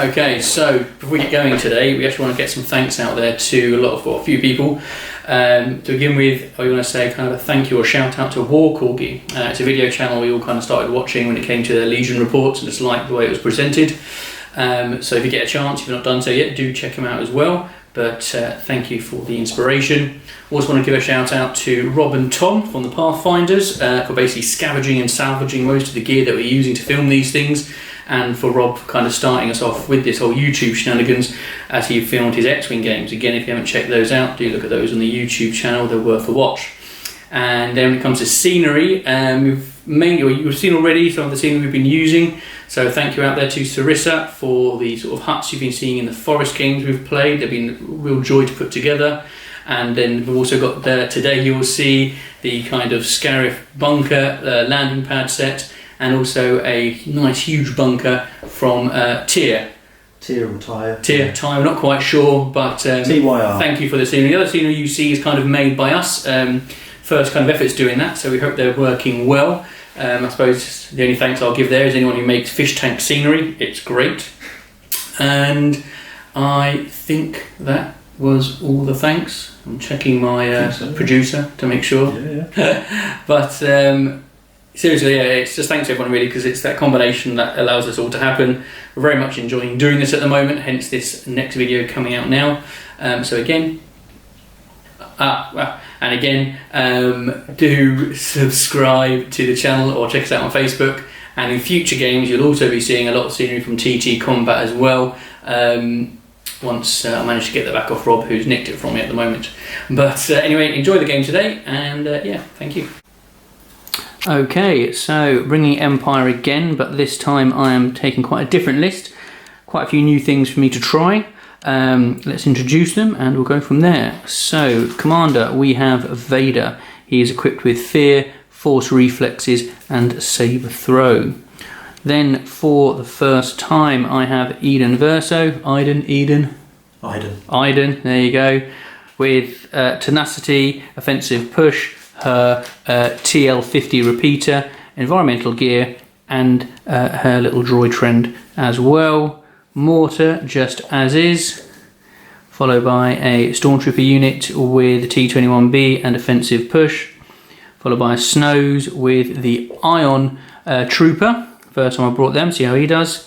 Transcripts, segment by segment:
Okay, so before we get going today, we actually want to get some thanks out there to a few people. To begin with, I want to say kind of a thank you or shout out to War Corgi. It's a video channel we all kind of started watching when it came to the Legion reports and just liked the way it was presented. So if you get a chance, if you've not done so yet, do check him out as well. But thank you for the inspiration. Also want to give a shout out to Rob and Tom from the Pathfinders for basically scavenging and salvaging most of the gear that we're using to film these things, and for Rob kind of starting us off with this whole YouTube shenanigans as he filmed his X-Wing games. Again, if you haven't checked those out, do look at those on the YouTube channel, they're worth a watch. And then when it comes to scenery, you've seen already some of the scenery we've been using. So thank you out there to Sarissa for the sort of huts you've been seeing in the forest games we've played. They've been a real joy to put together. And then we've also got today you'll see the kind of Scarif bunker landing pad set, and also a nice huge bunker from Tyr. Tyr or Tyre? Tyr, I'm not quite sure, but TYR. Thank you for the scenery. The other scenery you see is kind of made by us. First kind of efforts doing that, so we hope they're working well. I suppose the only thanks I'll give there is anyone who makes fish tank scenery. It's great. And I think that was all the thanks. I'm checking my producer to make sure. Yeah. But seriously, yeah, it's just thanks to everyone really, because it's that combination that allows this all to happen. We're very much enjoying doing this at the moment, hence this next video coming out now. So again, do subscribe to the channel or check us out on Facebook. And in future games, you'll also be seeing a lot of scenery from TT Combat as well. Once I manage to get that back off Rob, who's nicked it from me at the moment. But anyway, enjoy the game today, and yeah, thank you. Okay, so bringing Empire again, but this time I am taking quite a different list. Quite a few new things for me to try. Let's introduce them and we'll go from there. So, Commander, we have Vader. He is equipped with Fear, Force Reflexes and Saber Throw. Then for the first time I have Eden Verso. Iden, there you go. With Tenacity, Offensive Push, her TL50 repeater, environmental gear, and her little droid trend as well. Mortar, just as is, followed by a Stormtrooper unit with T21B and offensive push, followed by a Snows with the Ion Trooper. First time I brought them, see how he does.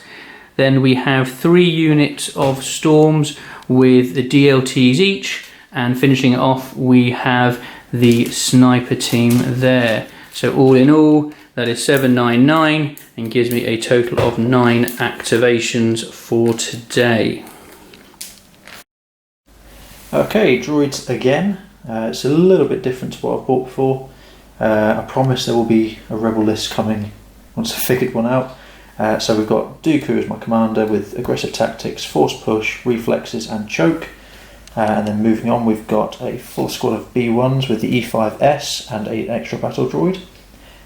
Then we have 3 units of Storms with the DLTs each, and finishing it off we have the Sniper team there. So all in all, that is 799 and gives me a total of 9 activations for today. Okay, droids again. It's a little bit different to what I've bought before. I promise there will be a rebel list coming once I've figured one out. So we've got Dooku as my commander with aggressive tactics, force push, reflexes and choke. And then moving on, we've got a full squad of B1s with the E5S and an extra battle droid.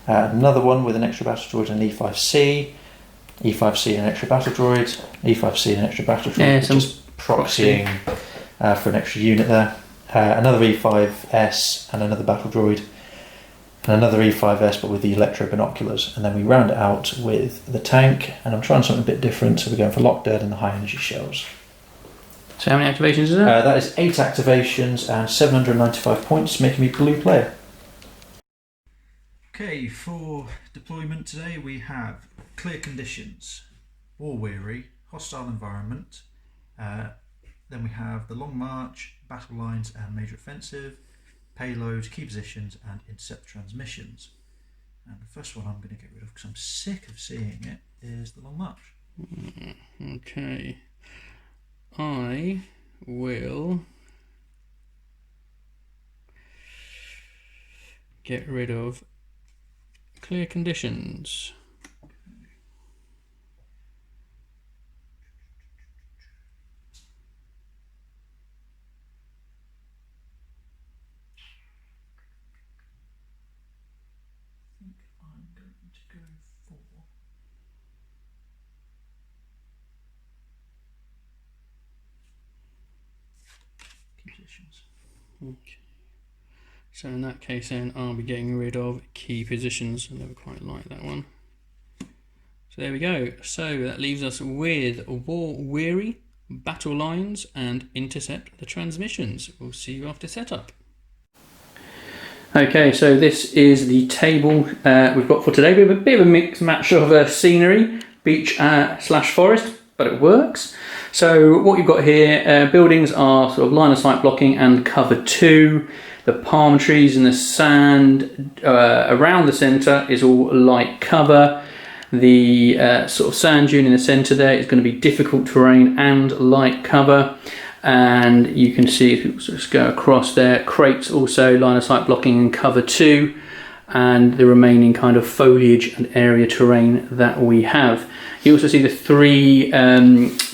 Another one with an extra battle droid and an E5C, E5C and an extra battle droid, E5C and an extra battle droid, yeah, just proxying for an extra unit there. Another E5S and another battle droid, and another E5S but with the electro binoculars. And then we round it out with the tank, and I'm trying something a bit different, so we're going for Lock Dead and the high energy shells. So how many activations is that? That is 8 activations and 795 points, making me blue player. Okay, for deployment today we have clear conditions, war weary, hostile environment, then we have the long march, battle lines and major offensive, payload, key positions and intercept transmissions. And the first one I'm going to get rid of because I'm sick of seeing it is the long march. Okay, I will get rid of clear conditions. I think I'm going to go for key positions. Okay. So in that case then I'll be getting rid of key positions. I never quite like that one. So there we go. So that leaves us with War Weary, Battle Lines, and Intercept the Transmissions. We'll see you after setup. Okay, so this is the table we've got for today. We have a bit of a mix match of scenery, beach slash forest, but it works. So what you've got here, buildings are sort of line of sight blocking and cover 2. The palm trees and the sand around the centre is all light cover. The sort of sand dune in the centre there is going to be difficult terrain and light cover. And you can see, if you just go across there, crates also line of sight blocking and cover 2, and the remaining kind of foliage and area terrain that we have. You also see the 3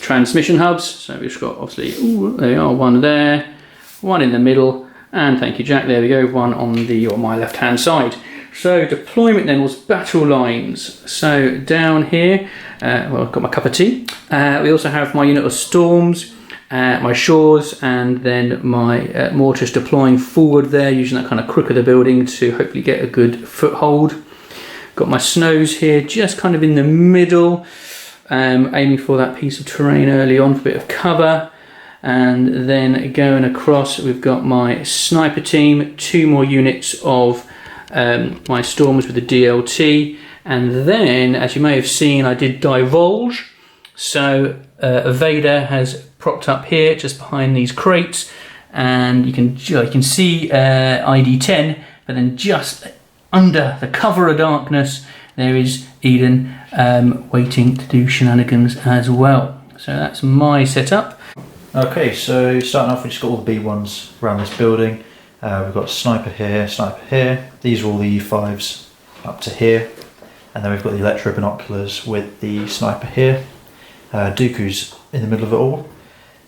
transmission hubs. So we've got obviously, there they are, one there, one in the middle, and thank you Jack, there we go, one on my left hand side. So deployment then was battle lines. So down here, well, I've got my cup of tea. We also have my unit of storms, my shores, and then my mortars deploying forward there, using that kind of crook of the building to hopefully get a good foothold. Got my snows here, just kind of in the middle, aiming for that piece of terrain early on for a bit of cover. And then going across, we've got my sniper team, 2 more units of my storms with the DLT. And then, as you may have seen, I did divulge. So Vader has propped up here just behind these crates, and you can see ID 10, but then just under the cover of darkness there is Eden waiting to do shenanigans as well. So that's my setup. Okay, so starting off, we've just got all the B1s around this building. We've got sniper here. These are all the E5s up to here, and then we've got the electro binoculars with the sniper here. Dooku's in the middle of it all,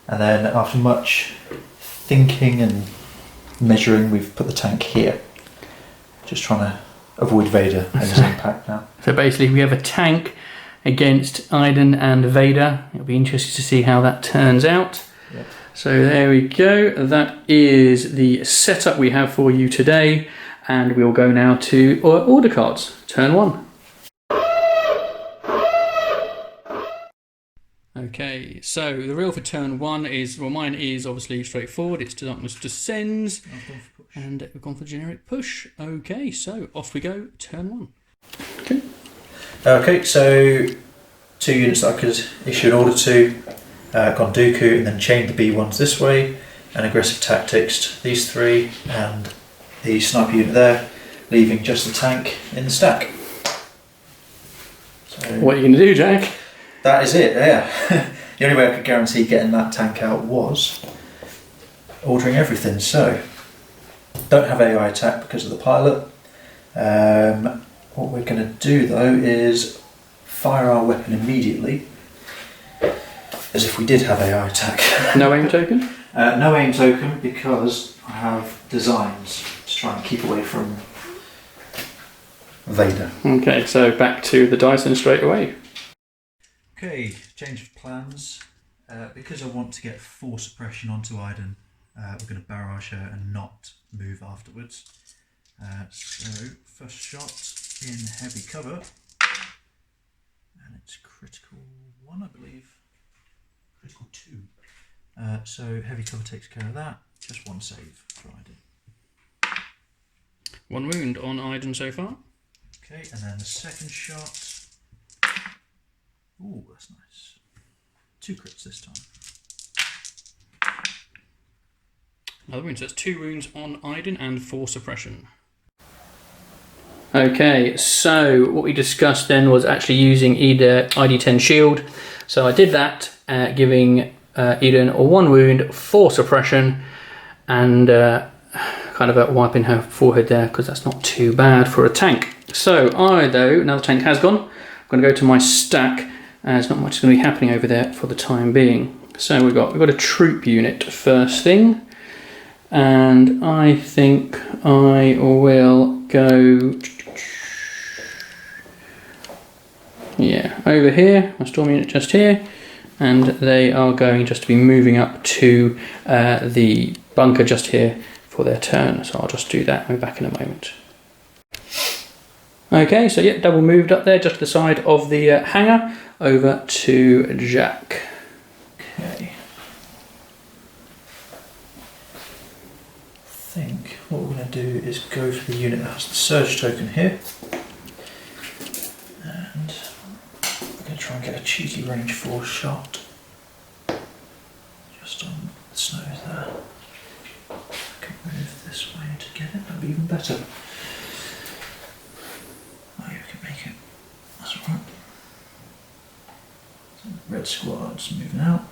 and then after much thinking and measuring, we've put the tank here, just trying to avoid Vader and his impact now. So basically we have a tank against Iden and Vader. It'll be interesting to see how that turns out. Yep. So there we go, that is the setup we have for you today, and we'll go now to our order cards, turn 1. Okay, so the rule for turn 1 is, well, mine is obviously straightforward. It's Darkness Descends, and we've gone for generic push. Okay, so off we go, turn 1. Okay. Okay, so 2 units that I could issue an order to, gone Dooku, and then chained the B1s this way, and aggressive tactics these 3, and the sniper unit there, leaving just the tank in the stack. So, what are you going to do, Jack? That is it, yeah. The only way I could guarantee getting that tank out was ordering everything. So, don't have AI attack because of the pilot. What we're going to do though is fire our weapon immediately, as if we did have AI attack. No aim token? No aim token, because I have designs to try and keep away from Vader. Okay, so back to the Dyson straight away. Okay, change of plans. Because I want to get 4 suppression onto Iden, we're going to barrage her and not move afterwards. So, first shot in heavy cover, and it's critical 1, I believe. Critical 2. So, heavy cover takes care of that. Just 1 save for Iden. 1 wound on Iden so far. Okay, and then the second shot. Ooh, that's nice. 2 crits this time. Another wound, so that's 2 wounds on Iden and 4 suppression. Okay, so what we discussed then was actually using either ID10 shield. So I did that, giving Eden 1 wound, 4 suppression, and kind of wiping her forehead there, because that's not too bad for a tank. So now the tank has gone, I'm going to go to my stack. There's not much going to be happening over there for the time being. So we've got a troop unit first thing, and I think I will go over here, my storm unit just here, and they are going just to be moving up to the bunker just here for their turn. So I'll just do that. I'll be back in a moment. Okay, so yeah, double moved up there, just to the side of the hangar, over to Jack. Okay. I think what we're going to do is go for the unit that has the surge token here. And we're going to try and get a cheeky range 4 shot. Just on the snow there. I can move this way to get it, that'd be even better. Oh, you can make it. That's alright. So red squad's moving out.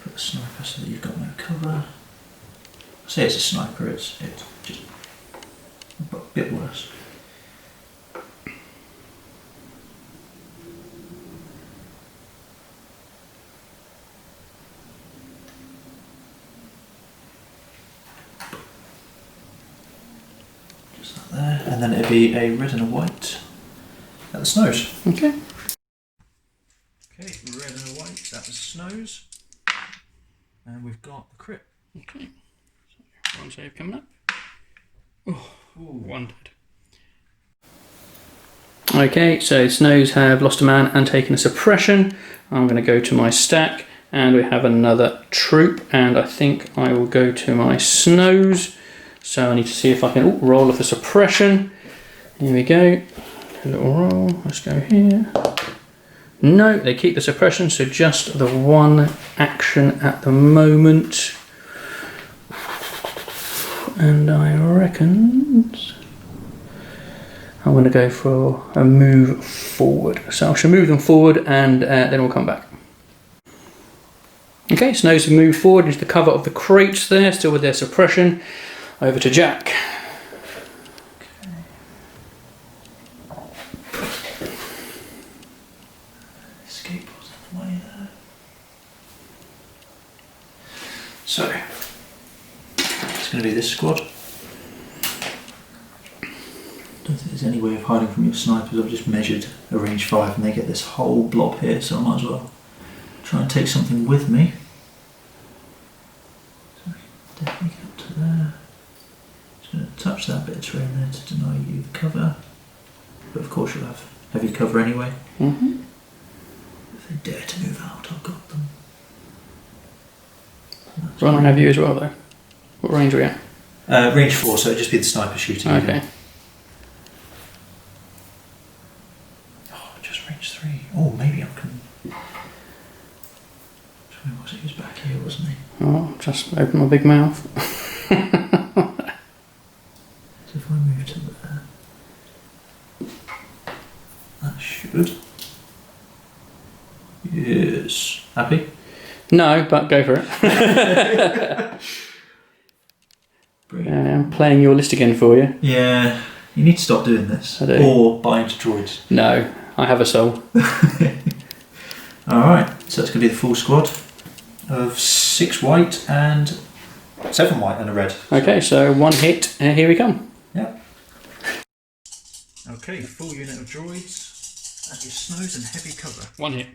Put the sniper so that you've got no cover. I say it's a sniper, it's just a bit worse. Just that there, and then it'd be a red and a white at the snows. Okay. Okay, red and a white at the snows. And we've got the crit. Okay. So, one save coming up. Oh, one dead. Okay, so Snows have lost a man and taken a suppression. I'm going to go to my stack, and we have another troop, and I think I will go to my Snows. So I need to see if I can roll off the suppression. Here we go. A little roll. Let's go here. No, they keep the suppression, so just the one action at the moment. And I reckon I'm going to go for a move forward. So I shall move them forward, and then we'll come back. Okay, Snows have moved forward into the cover of the crates there, still with their suppression. Over to Jack. Escape was in the way there. So, it's going to be this squad. Don't think there's any way of hiding from your snipers. I've just measured a range 5 and they get this whole blob here, so I might as well try and take something with me. So I can definitely get up to there. Just going to touch that bit of terrain there to deny you the cover. But of course you'll have heavy cover anyway. Mm-hmm. If they dare to move out, I've got them. Run on have you as well though. What range are we at? Range 4, so it'd just be the sniper shooting. Okay. Oh, just range 3. Oh, maybe I can. Was he was back here, wasn't he? Oh, just open my big mouth. So if I move to there, that should. Yes. Happy? No, but go for it. I'm playing your list again for you. Yeah, you need to stop doing this. I do. Or buy into droids. No, I have a soul. Alright, so that's going to be the full squad of 6 white and 7 white and a red. Okay, so one hit, and here we come. Yep. Okay, full unit of droids. At your snows and heavy cover. One hit.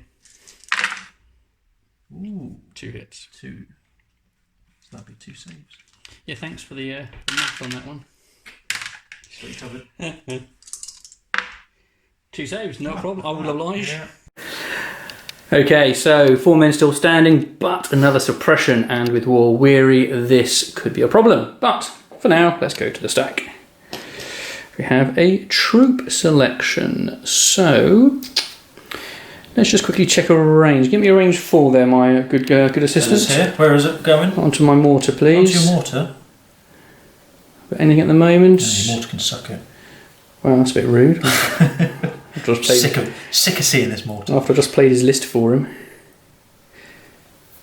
Ooh. 2 hits. 2. So that'd be 2 saves. Yeah, thanks for the math on that one. Straight covered. 2 saves, no problem. I will oblige. Yeah. Okay, so 4 men still standing, but another suppression, and with War Weary, this could be a problem. But for now, let's go to the stack. We have a troop selection, so let's just quickly check a range. Give me a range 4 there, my good assistant. Here. Where is it going? Onto my mortar, please. Onto your mortar? Got anything at the moment? No, your mortar can suck it. Well, that's a bit rude. Sick of seeing this mortar. After I just played his list for him.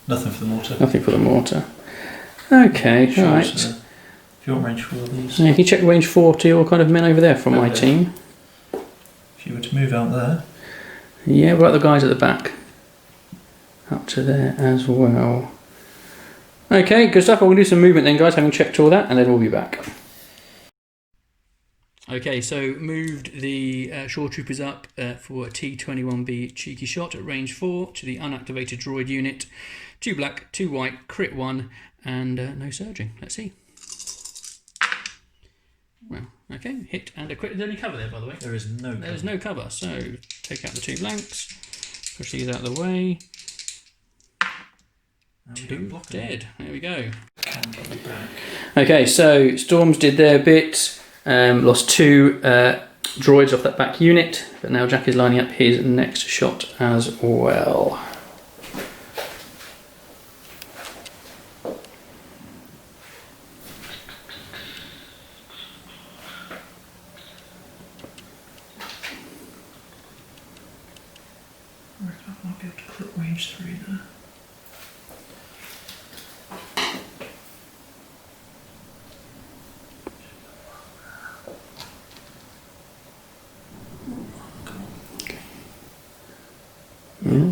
Nothing for the mortar. Nothing for the mortar. Okay, Sure, right. So if you want range 4 of these. Yeah, can you check range 4 to your kind of men over there from my team? If you were to move out there. Yeah, what about the guys at the back? Up to there as well. Okay, good stuff. We'll do some movement then, guys, having checked all that, and then we'll be back. Okay, so moved the Shore Troopers up for a T-21B cheeky shot at range 4 to the unactivated droid unit. 2 black, 2 white, crit 1, and no surging. Let's see. Well, okay, hit and a crit. Is there any cover there, by the way? There is no cover. There's no cover, so take out the 2 blanks, push these out of the way. 2 dead. There we go. Okay, so Storms did their bit, lost 2 droids off that back unit, but now Jack is lining up his next shot as well. I might be able to put range 3 there.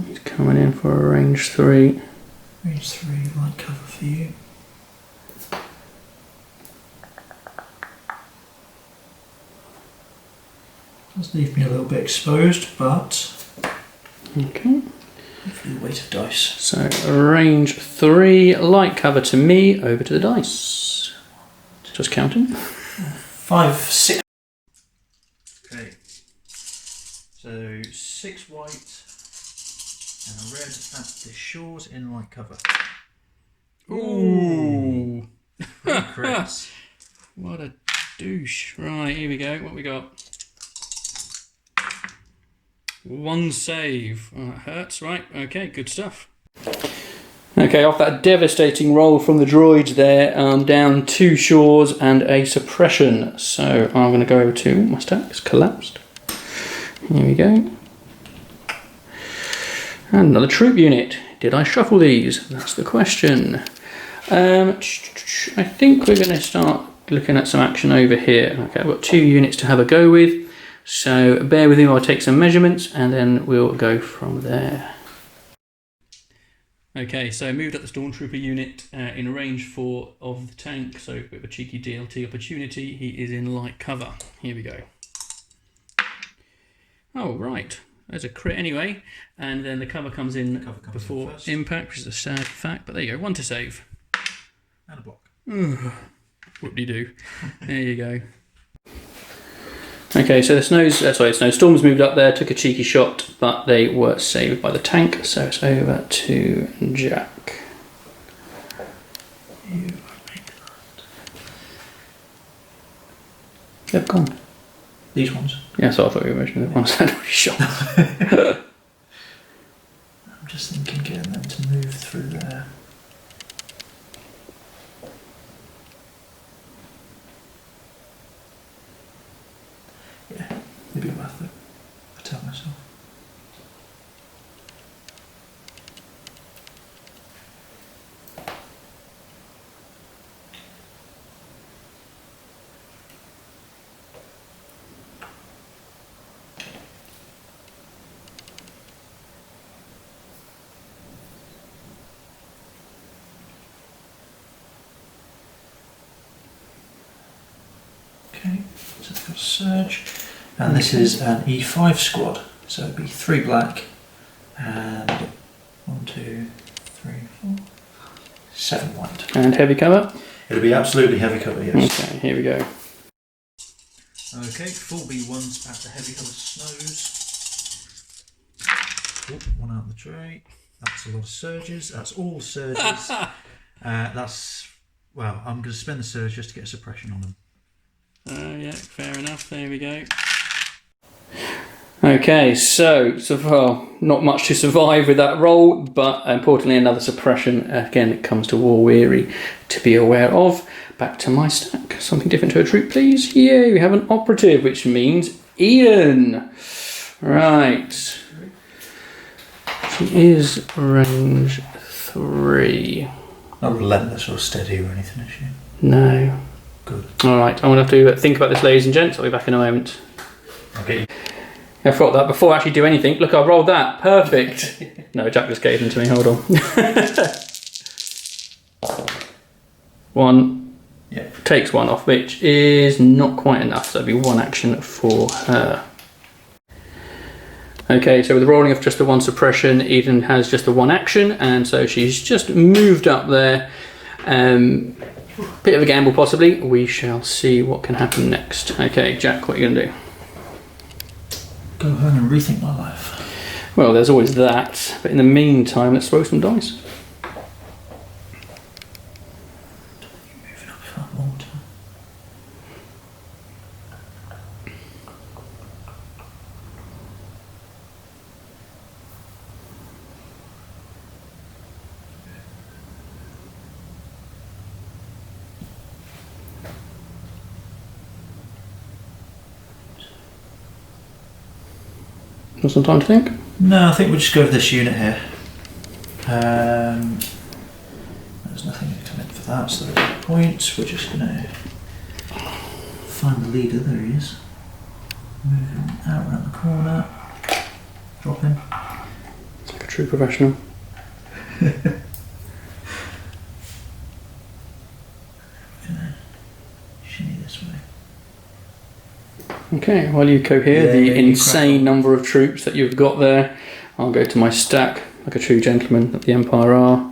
He's coming in for a range 3. Range 3, light cover for you. Does leave me a little bit exposed, but Okay. hopefully the weight of dice. So range 3, light cover to me, over to the dice. Just counting. 5, 6. Okay. So 6 white and a red at the shores in light cover. Ooh. Crits. What a douche. Right, here we go. What we got? 1 save. Oh, that hurts, right? Okay, good stuff. Okay, off that devastating roll from the droids there, down 2 shores and a suppression. So I'm going to go over to my stack. It's collapsed. Here we go. And another troop unit. Did I shuffle these? That's the question. I think we're going to start looking at some action over here. Okay, I've got 2 units to have a go with. So bear with me while I take some measurements and then we'll go from there. Okay, so moved up the Stormtrooper unit in range 4 of the tank, so a bit of a cheeky DLT opportunity. He is in light cover. Here we go. Oh, right. There's a crit anyway, and then the cover comes in before impact, which is a sad fact, but there you go. 1 to save. And a block. Whoop-de-doo. There you go. Okay, so the snowstorms moved up there, took a cheeky shot, but they were saved by the tank, so it's over to Jack. They've gone. These ones? Yeah, so I thought you were mentioning the ones that had already shot. I'm just thinking getting them to move through there. Yeah, it'd be worth it. I tell myself. Okay, so they've got Surge. And this is an E5 squad, so it'd be 3 black and 1, 2, 3, 4, 7 white. And heavy cover? It'll be absolutely heavy cover, yes. Okay, here we go. Okay, 4 B1s at the heavy cover snows. Oh, 1 out of the tray. That's a lot of surges. That's all surges. Well, I'm going to spend the surge just to get a suppression on them. Yeah, fair enough. There we go. Okay, so far not much to survive with that roll, but importantly another suppression. Again, it comes to War Weary to be aware of. Back to my stack. Something different to a troop, please. Yeah, we have an operative, which means Ian. Right. She is range 3. Not relentless or steady or anything, is she? No. Good. Alright, I'm going to have to think about this, ladies and gents. I'll be back in a moment. Okay. I thought that before I actually do anything. Look, I rolled that. Perfect. No, Jack just gave them to me. Hold on. 1. Yeah. Takes 1 off, which is not quite enough. So that'd be 1 action for her. Okay, so with the rolling of just the 1 suppression, Eden has just the 1 action, and so she's just moved up there. Bit of a gamble possibly. We shall see what can happen next. Okay, Jack, what are you going to do? Go home and rethink my life. Well, there's always that, but in the meantime, let's throw some dice. Moving up for that mortar. Got some time to think? No, I think we'll just go for this unit here. There's nothing to come in for that, so there's no point. We're just going to find the leader. There he is. Move him out around the corner. Drop him. It's like a true professional. Shimmy this way. Okay, while you cohere Yeah, the you insane number of troops that you've got there, I'll go to my stack, like a true gentleman that the Empire are,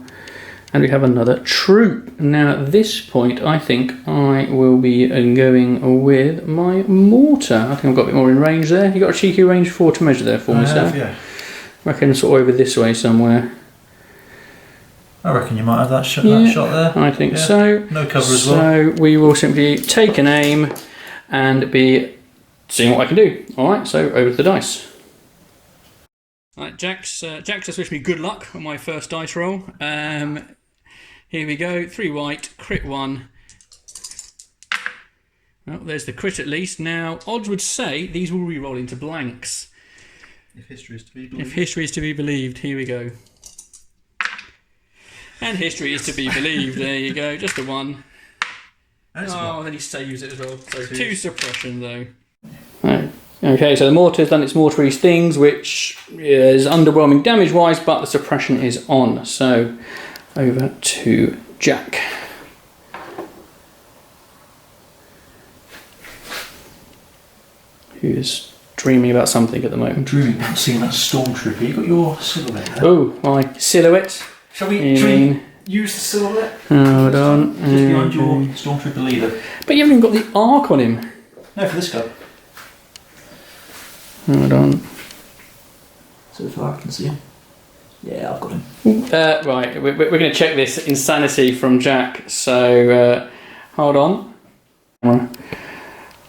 and we have another troop. Now at this point, I think I will be going with my mortar. I think I've got a bit more in range there. You got a cheeky range 4 to measure there for me, sir? Yeah. I reckon sort of over this way somewhere. I reckon you might have that shot there. I think so. No cover as well. So we will simply take an aim and be seeing what I can do. Alright, so over to the dice. Alright, Jack just wished me good luck on my first dice roll. Here we go, 3 white, crit 1. Well, there's the crit at least. Now, odds would say these will re-roll into blanks. If history is to be believed. If history is to be believed, here we go. And history is to be believed, there you go, just a 1. Oh, and then he saves it as well. So 2 suppression though. Right. Okay, so the mortar's done its mortuary things, which is underwhelming damage-wise, but the suppression is on. So over to Jack. Who's dreaming about something at the moment. Dreaming about seeing that stormtrooper. You got your silhouette there. Oh, my silhouette. Shall we use the silhouette? Hold on. Just behind your stormtrooper leader. But you haven't even got the arc on him. No, for this guy. Hold on. So far I can see him. Yeah, I've got him. Right, we're going to check this insanity from Jack. So, hold on.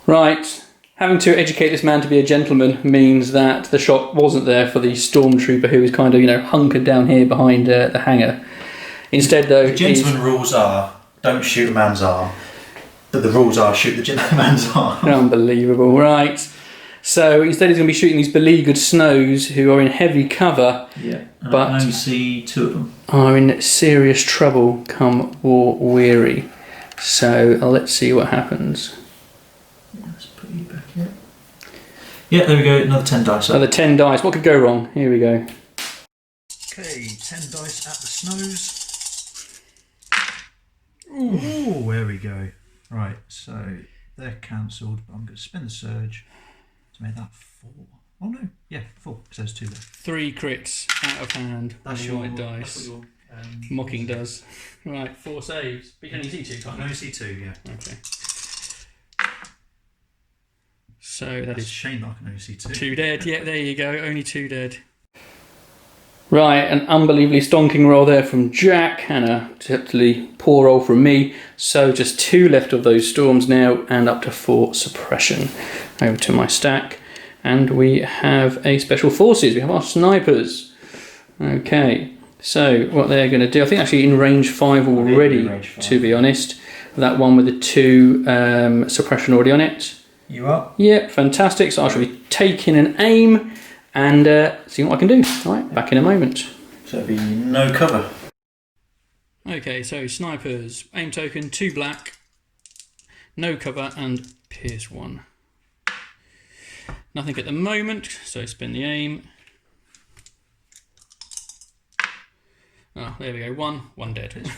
Right. Having to educate this man to be a gentleman means that the shot wasn't there for the stormtrooper who was kind of, hunkered down here behind the hangar. Instead, though, the gentleman rules are don't shoot a man's arm, but the rules are shoot the gentleman's arm. Unbelievable, right? So instead, he's going to be shooting these beleaguered snows who are in heavy cover. Yeah, but I can only see 2 of them. Are in serious trouble come war weary. So let's see what happens. Let's put you back here. Yeah, there we go. Another 10 dice. Another 10 dice. What could go wrong? Here we go. Okay, 10 dice at the snows. Ooh, there we go. Right, so they're cancelled. I'm going to spin the surge to make that 4. Oh no, yeah, 4, because there's 2 there. 3 crits out of hand. That's your your dice. That's what your, Mocking does. Right, 4 saves. But you can only see 2 I can times. only see 2, yeah. Okay. So that It's is a shame that I can only see 2. 2 dead. Yeah, there you go. Only 2 dead. Right, an unbelievably stonking roll there from Jack and a particularly poor roll from me. So just 2 left of those storms now and up to 4 suppression. Over to my stack. And we have a special forces. We have our snipers. Okay, so what they're going to do, I think actually in range 5 already, to be honest. That one with the 2 suppression already on it. You up? Yeah, fantastic. So I shall be taking an aim and seeing what I can do. All right, back in a moment. So it'll be no cover. Okay, so snipers, aim token, 2 black, no cover, and pierce 1. Nothing at the moment, so spin the aim. Oh, there we go, 1 dead.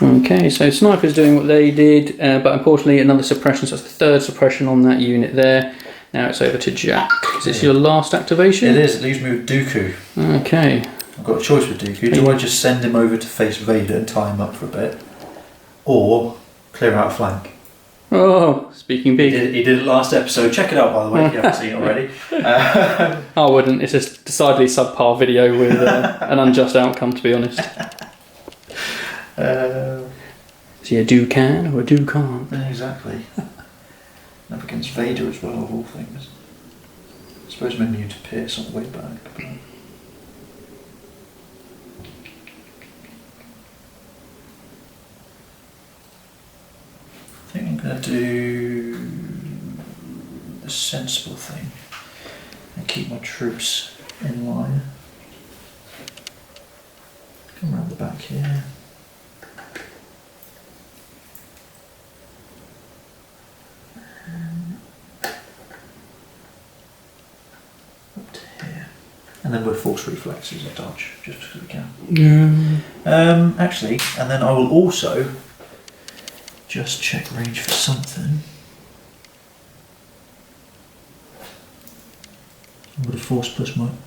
Okay, so snipers doing what they did, but unfortunately another suppression, so that's the 3rd suppression on that unit there. Now it's over to Jack. Is this your last activation? It is, it leaves me with Dooku. Okay, I've got a choice with Dooku. Do I just send him over to face Vader and tie him up for a bit? Or clear out a flank? Oh, speaking big. He did it last episode. Check it out, by the way, if you haven't seen it already. I wouldn't. It's a decidedly subpar video with an unjust outcome, to be honest. So yeah, do can or do can't. Yeah, exactly. Up against Vader as well, of all things. I suppose maybe you to Pierce on the way back. But... I think I'm going to do the sensible thing and keep my troops in line. Come around the back here. Up to here. And then we'll force reflexes and dodge just because we can. Yeah. Actually, and then I will also just check range for something. I'm going to force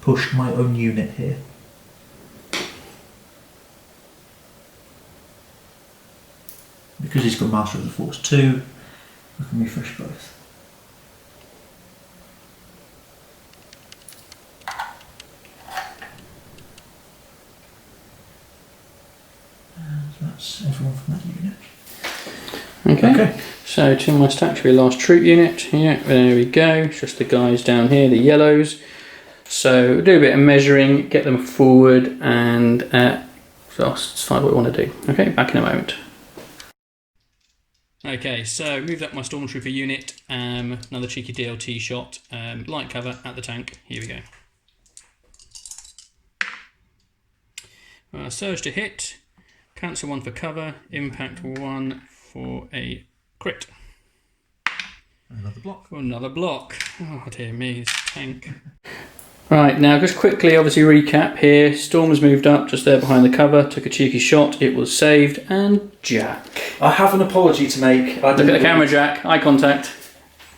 push my own unit here. Because he's got Master of the Force 2, I can refresh both. And that's everyone from that unit. Okay. So to my stack should be last troop unit. Yeah, there we go. It's just the guys down here, the yellows. So do a bit of measuring, get them forward, and so let's decide what we want to do. Okay, back in a moment. Okay, so moved up my stormtrooper unit. Another cheeky DLT shot. Light cover at the tank. Here we go. Surge to hit. Cancel 1 for cover. Impact 1 for a crit. Another block. Another block. Oh dear me, this tank. Right, now just quickly obviously recap here. Storm has moved up just there behind the cover, took a cheeky shot, it was saved, and Jack. I have an apology to make. Look at the camera, Jack, eye contact.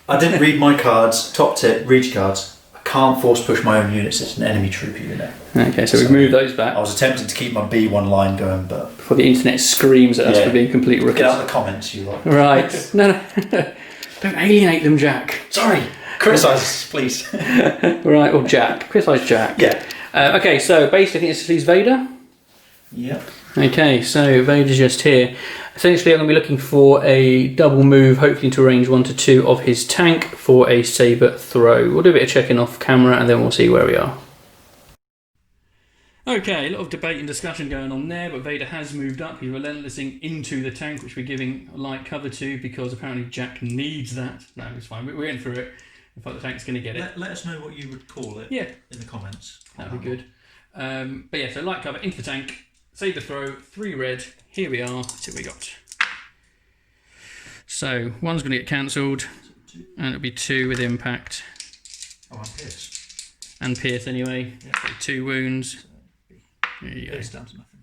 I didn't read my cards, top tip, read your cards. I can't force push my own units, it's an enemy trooper unit. Okay, so we've moved those back. I was attempting to keep my B1 line going, but... Before the internet screams at us for being complete rookies. Get out of the comments, you lot. Right. No. Don't alienate them, Jack. Sorry. Criticise us, please. Right, or Jack. Criticise Jack. Yeah. Okay, so basically this is Vader. Yep. Okay, so Vader's just here. Essentially I'm going to be looking for a double move, hopefully to range 1 to 2 of his tank for a saber throw. We'll do a bit of checking off camera and then we'll see where we are. Okay, a lot of debate and discussion going on there, but Vader has moved up. He's relentlessing into the tank, which we're giving light cover to because apparently Jack needs that. No, it's fine. We're in for it. In fact, the tank's going to get it. Let us know what you would call it in the comments. That'd be good. But yeah, so light cover into the tank, saber throw, 3 red. Here we are. Let's see what we got. So one's going to get cancelled, and it'll be 2 with impact. Oh, and Pierce. And Pierce anyway. Yeah. So 2 wounds. There you go. Down to nothing.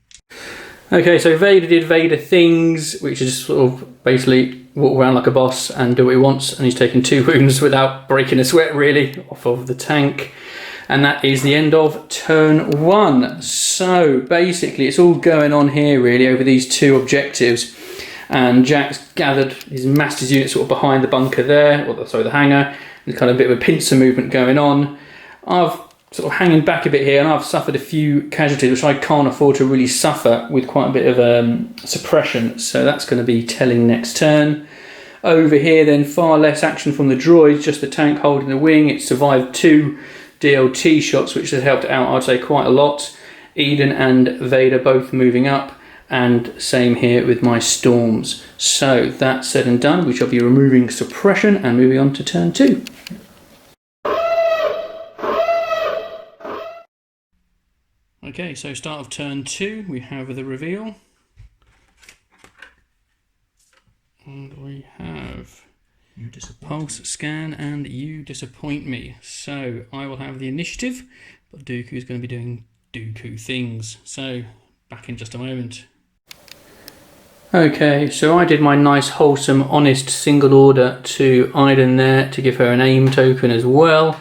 Okay, so Vader did Vader things, which is sort of basically walk around like a boss and do what he wants, and he's taken 2 wounds without breaking a sweat really off of the tank. And that is the end of turn 1. So basically it's all going on here really over these 2 objectives, and Jack's gathered, he's massed his unit sort of behind the bunker there, or sorry, the hangar. There's kind of a bit of a pincer movement going on. I've sort of hanging back a bit here, and I've suffered a few casualties which I can't afford to really suffer with quite a bit of suppression, so that's going to be telling next turn. Over here then, far less action from the droids, just the tank holding the wing. It survived 2 DLT shots which has helped out, I'd say, quite a lot. Eden and Vader both moving up, and same here with my storms. So that said and done, we shall be removing suppression and moving on to turn 2. Okay, so start of turn 2, we have the reveal. And we have You disappoint Pulse me. Scan and You Disappoint Me. So I will have the initiative, but Dooku's going to be doing Dooku things. So back in just a moment. Okay, so I did my nice, wholesome, honest single order to Iden there to give her an aim token as well.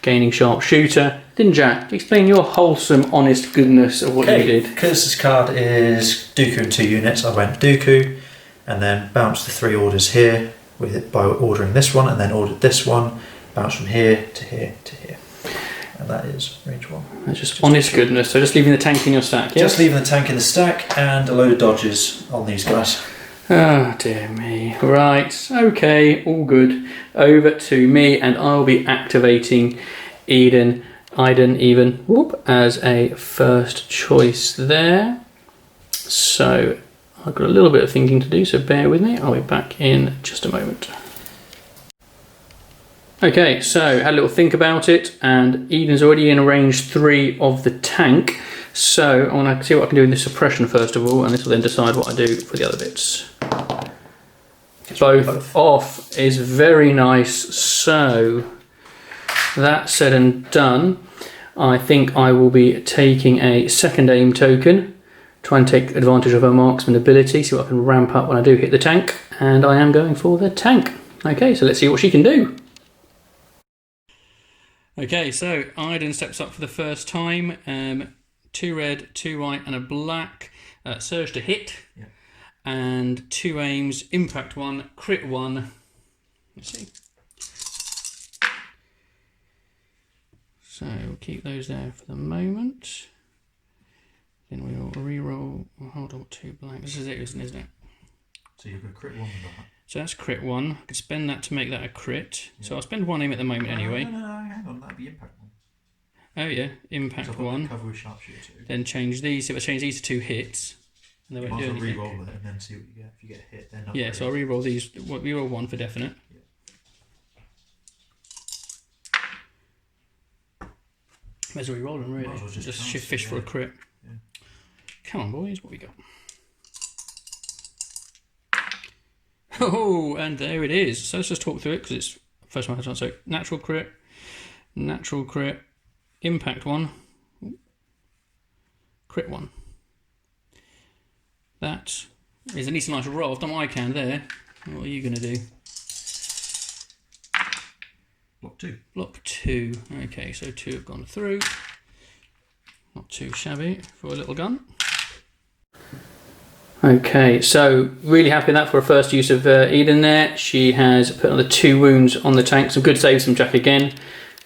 gaining sharpshooter. Then Jack, explain your wholesome, honest goodness of what you did. Because this card is Dooku in 2 units, I went Dooku and then bounced the 3 orders here with it by ordering this one, and then ordered this one, bounced from here to here to here. And that is range 1. That's just honest goodness. So just leaving the tank in your stack, yes? Just leaving the tank in the stack and a load of dodges on these guys. Oh dear me. Right, okay, all good. Over to me, and I'll be activating Iden, whoop, as a first choice there. So I've got a little bit of thinking to do, so bear with me. I'll be back in just a moment. Okay, so had a little think about it, and Eden's already in range 3 of the tank. So I want to see what I can do with the suppression first of all, and this will then decide what I do for the other bits. Both off is very nice. So that said and done, I think I will be taking a second aim token, try and take advantage of her marksman ability, see what I can ramp up when I do hit the tank, and I am going for the tank. Okay, so let's see what she can do. Okay, so Iden steps up for the first time. 2 red, 2 white, and a black. Surge to hit. Yeah. And 2 aims, impact 1, crit 1. Let's see. So we'll keep those there for the moment. Then we'll re-roll. Oh, hold on, 2 blank. This is it, isn't it? So you've got crit 1 with that. So that's crit 1. I could spend that to make that a crit. Yeah. So I'll spend 1 aim at the moment anyway. No, hang on, that'd be impact 1. Oh yeah, impact 1. Cover with sharpshooter. Then change these. If I change these to 2 hits, and they won't do anything. Re-roll it and then see what you get. If you get a hit, then yeah. So I'll re-roll these. Re-roll 1 for definite. Yeah. May as well re-roll them really. Well just shift fish for a crit. Yeah. Come on, boys. What we got? Oh, and there it is. So let's just talk through it because it's first one. So natural crit, impact 1, crit 1. That is at least a nice roll. I've done what I can there. What are you going to do? Block 2. Block 2. Okay, so 2 have gone through. Not too shabby for a little gun. Okay, so really happy with that for a first use of Eden there. She has put another 2 wounds on the tank. Some good saves from Jack again.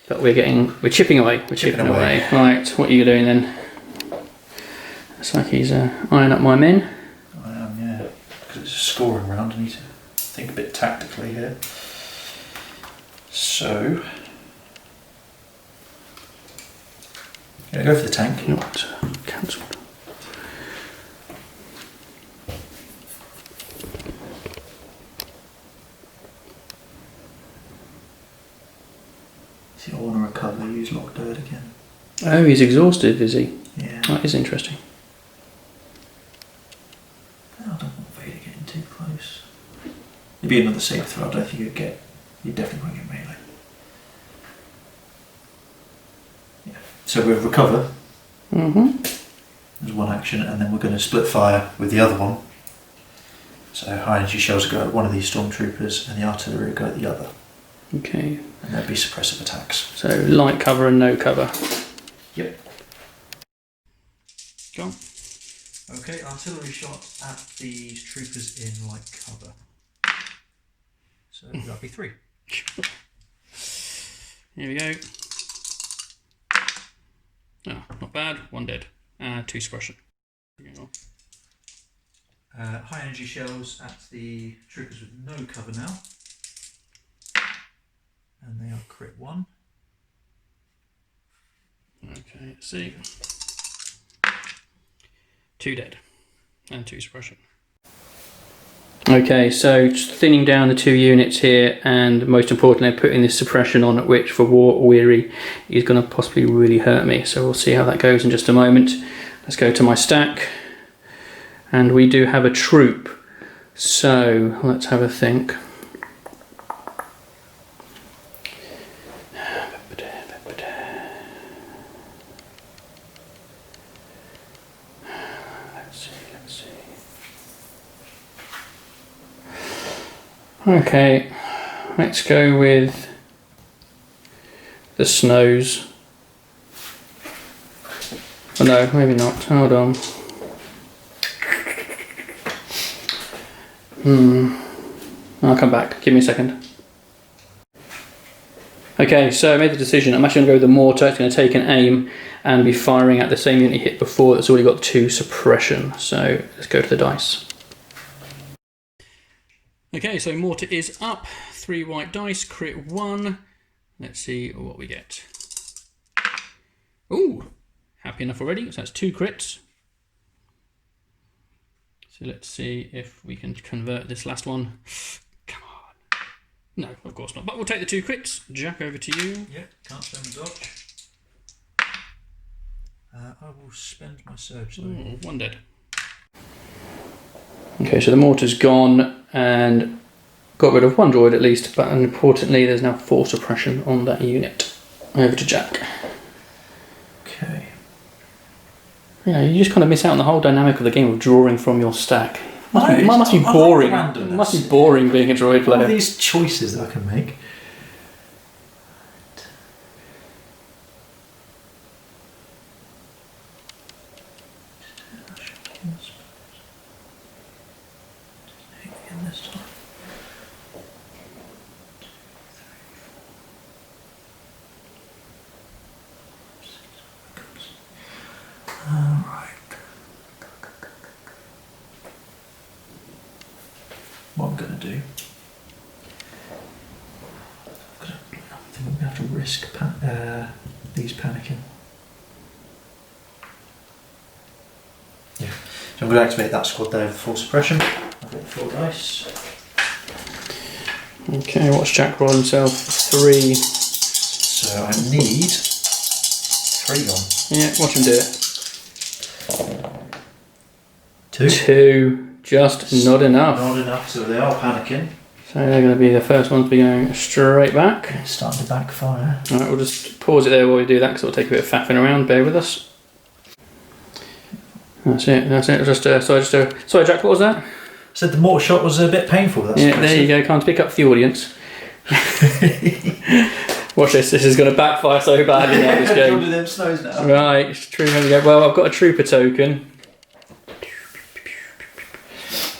But we're chipping away. We're chipping away. Right, what are you doing then? Looks like he's eyeing up my men. I am, yeah. Because it's a scoring round, I need to think a bit tactically here. So, gonna go for the tank. Not cancelled. See, I want to recover, use Lock Dirt again. Oh, he's exhausted, is he? Yeah. That is interesting. I don't want Vader getting too close. It'd be another save throw, I don't think you'd definitely won't get melee. Yeah. So we'll recover. There's one action, and then we're going to split fire with the other one. So high energy shells will go at one of these stormtroopers, and the artillery will go at the other. Okay. And there'll be suppressive attacks. So light cover and no cover. Yep. Go on. Okay, artillery shot at these troopers in light cover. So that'll be 3. Here we go. Oh, not bad. 1 dead. 2 suppression. High energy shells at the troopers with no cover now. And they are crit 1. Okay, let's see. 2 dead. And 2 suppression. Okay, so just thinning down the 2 units here, and most importantly putting this suppression on, which for War Weary is going to possibly really hurt me. So we'll see how that goes in just a moment. Let's go to my stack. And we do have a troop. So let's have a think. Okay, let's go with the snows. Oh no, maybe not. Hold on. I'll come back. Give me a second. Okay, so I made the decision. I'm actually going to go with the mortar. It's going to take an aim and be firing at the same unit he hit before that's already got 2 suppression. So let's go to the dice. Okay, so mortar is up. 3 white dice, crit 1. Let's see what we get. Ooh, happy enough already. So that's 2 crits. So let's see if we can convert this last one. Come on. No, of course not. But we'll take the 2 crits. Jack, over to you. Yep, can't spend the dodge. I will spend my surge. Ooh, 1 dead. Okay, so the mortar's gone and got rid of 1 droid at least, but importantly there's now 4 suppression on that unit. Over to Jack. Okay. You know, you just kind of miss out on the whole dynamic of the game of drawing from your stack. Must be boring. It must be boring being a droid player. All these choices that I can make. What I'm going to do, I think I'm going to have to risk these panicking. Yeah, so I'm going to activate that squad there with full suppression. I've got 4 dice. Okay, watch Jack roll himself 3. So I need 3 gone. Yeah, watch him do it. 2. 2. Just not enough. Not enough, so they are panicking. So they're going to be the first ones to be going straight back. It's starting to backfire. Alright, we'll just pause it there while we do that because it'll take a bit of faffing around. Bear with us. That's it. Sorry, Jack, what was that? Said the mortar shot was a bit painful. That's yeah, there you go. Can't speak up for the audience. Watch this. This is going to backfire so badly now. This game. Under them snows now. Right, it's true. There we go. Well, I've got a trooper token.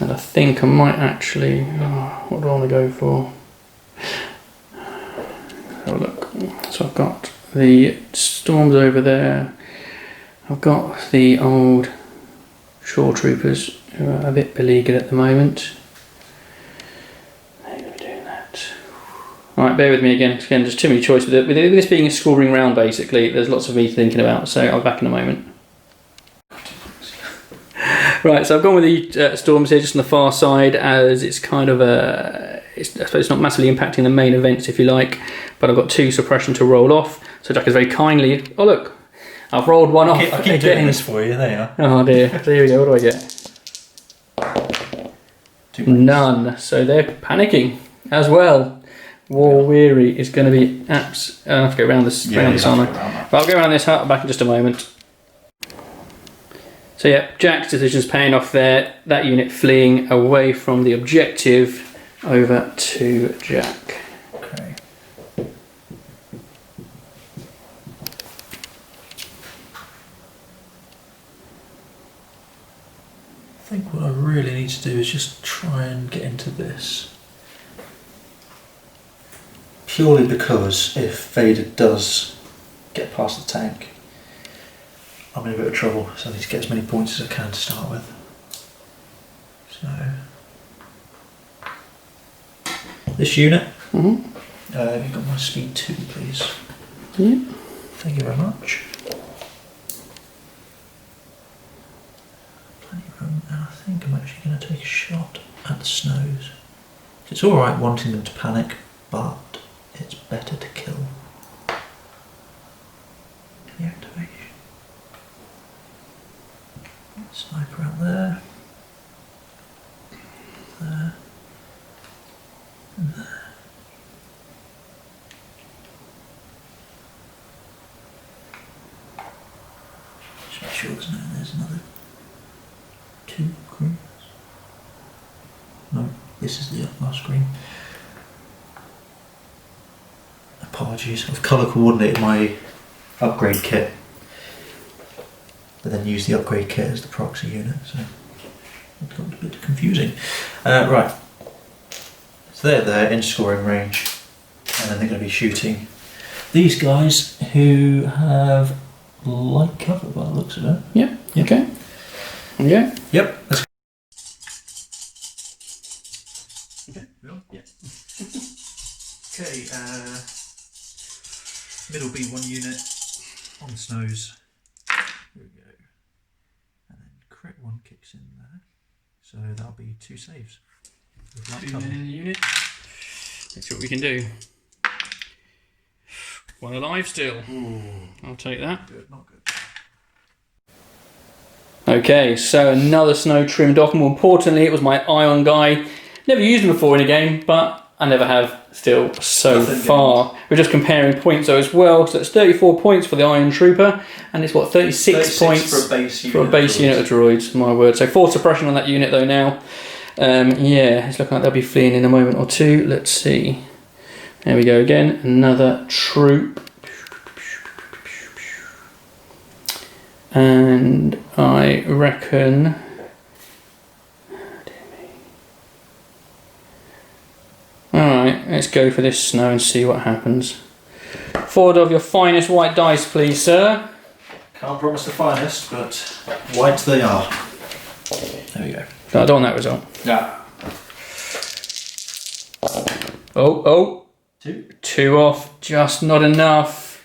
And I think I might actually... what do I want to go for? Have a look. So I've got the storms over there. I've got the old shore troopers who are a bit beleaguered at the moment. They're going to be doing that. Alright, bear with me again. Again, there's too many choices with it. With this being a scoring round, basically, there's lots of me thinking about, so I'll be back in a moment. Right, so I've gone with the storms here just on the far side as it's kind of I suppose it's not massively impacting the main events if you like, but I've got 2 suppression to roll off. So Jack is very kindly, oh look, I've rolled 1 off. I keep doing this for you, there you are. Oh dear, so here we go, what do I get? None, so they're panicking as well. War Weary is going to be I have to go around this, aren't I? But I'll go around this hut back in just a moment. So yeah, Jack's decision's paying off there. That unit fleeing away from the objective over to Jack. Okay. I think what I really need to do is just try and get into this. Purely because if Vader does get past the tank, I'm in a bit of trouble, so I need to get as many points as I can to start with. So, this unit, have you got my speed 2, please? Yeah. Thank you very much. Plenty of room, and I think I'm actually going to take a shot at the snows. It's alright wanting them to panic, but it's better to kill. The activation. Sniper out there. There. And there. Just make sure there's another 2 screens. No, this is the last screen. Apologies. apologies. I've colour coordinated my upgrade kit, but then use the upgrade kit as the proxy unit, so it got a bit confusing. Right, so they're there in scoring range, and then they're going to be shooting these guys who have light cover by the looks of it. Yeah, okay. Yeah. Yep. Let's okay, yeah. Okay, middle B1 unit on snows. There we go. And then crit 1 kicks in there. So that'll be 2 saves. With light cover. In the unit. Let's see what we can do. 1 alive still. Ooh. I'll take that. Good, not good. Okay, so another snow trimmed off. More importantly, it was my ion guy. Never used him before in a game, but I never have still so far. We're just comparing points though as well. So it's 34 points for the Iron Trooper, and it's what, 36 points for a base unit of droids, my word. So 4 suppression on that unit though now. Yeah, it's looking like they'll be fleeing in a moment or two. Let's see. There we go again, another troop. And I reckon... Alright, let's go for this snow and see what happens. Forward of your finest white dice, please, sir. Can't promise the finest, but white they are. There we go. No, I don't want that result. Yeah. Oh. 2. 2 off, just not enough.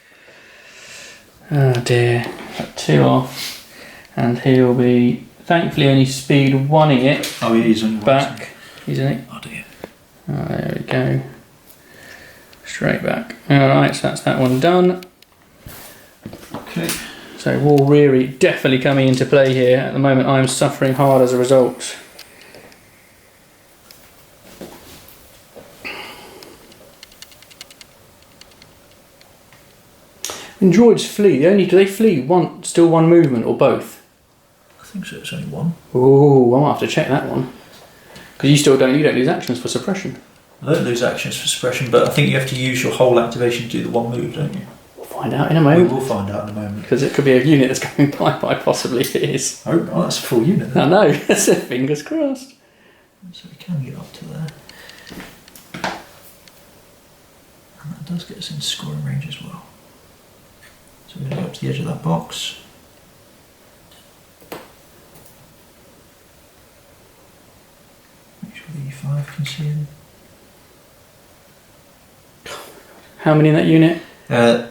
Oh dear. 2 off. And he'll be, thankfully, only speed 1ing it. Oh, he is on back. Isn't it? Oh dear. Oh, there we go. Straight back. Alright, so that's that one done. Okay. So War Reary definitely coming into play here. At the moment I'm suffering hard as a result. When droids flee, do they flee still one movement or both? I think so, it's only 1. Oh, I might have to check that one. Because you don't lose actions for suppression. I don't lose actions for suppression, but I think you have to use your whole activation to do the 1 move, don't you? We'll find out in a moment. We will find out in a moment. Because it could be a unit that's going by possibly it is. Oh, that's a full unit then. I know, fingers crossed. So we can get up to there. And that does get us in scoring range as well. So we're going to go up to the edge of that box. Make sure the E5 can see him. How many in that unit?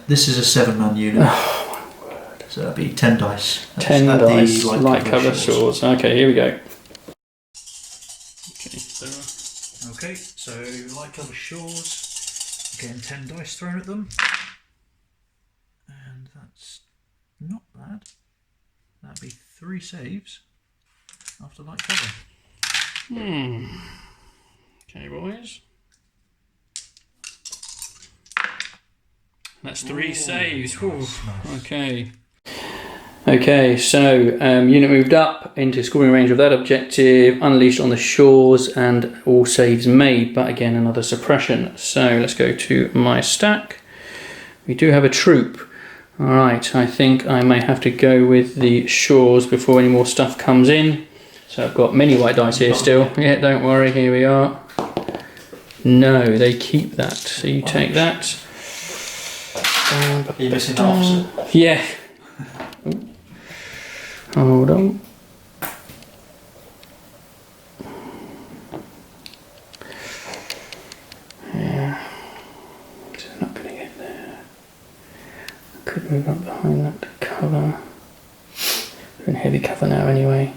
This is a 7-man unit. Oh my word. So that'd be 10 dice. That's 10 at dice, the light cover swords. Okay, here we go. Okay, so light cover shores. Again, 10 dice thrown at them. And that's not bad. That'd be 3 saves after light cover. Okay, boys. That's 3 saves. Nice. Okay. Okay, so unit moved up into scoring range of that objective, unleashed on the shores, and all saves made, but again another suppression. So let's go to my stack. We do have a troop. Alright, I think I may have to go with the shores before any more stuff comes in. So I've got many white dice here still. Yeah, don't worry, here we are. No, they keep that, so you take that. Are you missing the officer? Yeah. Hold on. Yeah. It's not going to get there. I could move up behind that to cover. We're in heavy cover now anyway.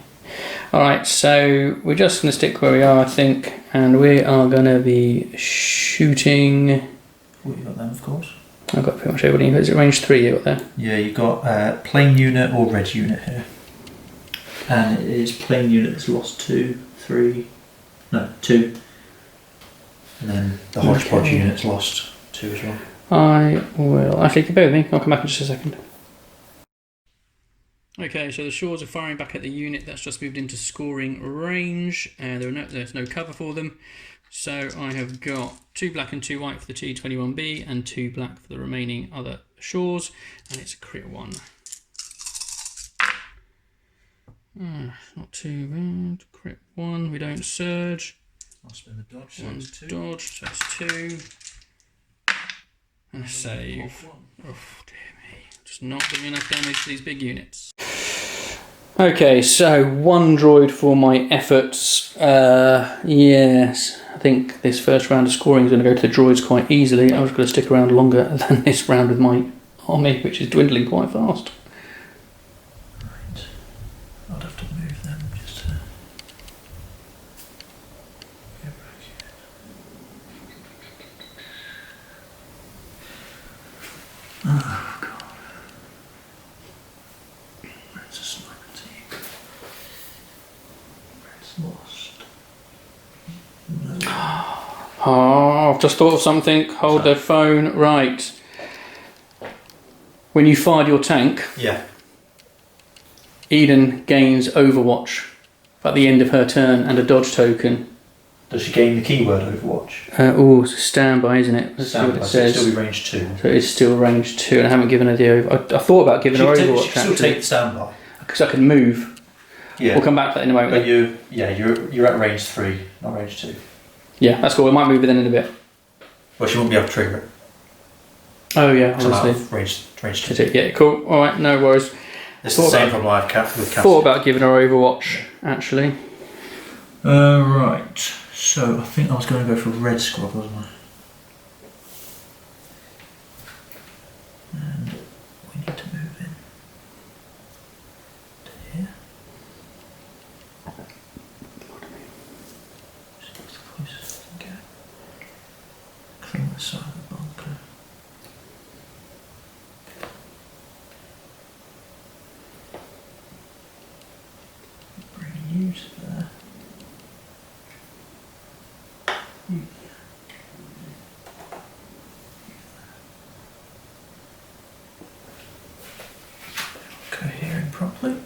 Alright, so we're just going to stick where we are, I think, and we are going to be shooting. What you got then, of course? I've got pretty much everything. Is it range 3 you got there? Yeah, you've got plain unit or red unit here. And it is plain unit that's lost 2. And then the hodgepodge unit's lost 2 as well. I will. Actually, bear with me. I'll come back in just a second. Okay, so the shores are firing back at the unit that's just moved into scoring range. There's no cover for them. So I have got 2 black and 2 white for the T21B and 2 black for the remaining other shores, and it's a crit 1. Not too bad. Crit 1, we don't surge. I'll spend the dodge, so 1 it's 2. dodge, so that's 2. And a save. Oh dear me. Just not doing enough damage to these big units. Okay, so 1 droid for my efforts. Yes, I think this first round of scoring is going to go to the droids quite easily. I was going to stick around longer than this round with my army, which is dwindling quite fast. Right. I'd have to move them just to get back here. Oh, God. Where's the sniper team? Where's lost? No. Oh, I've just thought of something. Hold the phone. Right. When you fired your tank, Yeah. Eden gains Overwatch at the end of her turn and a dodge token. Does she gain the keyword Overwatch? It's a standby, isn't it? Let's see what it says. It'll still be range 2. So it's still range 2, and I haven't given her the over. I thought about giving her Overwatch. She can still take the standby. Because I can move. Yeah. We'll come back to that in a moment. But you're at range 3, not range 2. Yeah, that's cool. I might move it then in a bit. Well, she won't be able to trigger it. Oh yeah, Because I'm out obviously. of range 2. Yeah, cool. All right, no worries. It's the same problem I have with Cassie. Thought about giving her Overwatch, actually. Right. So I think I was going to go for red squad, wasn't I? And we need to move in to here. See what's the closest we can get. Clean the side of the bunker. Bring you to there. Cohering properly.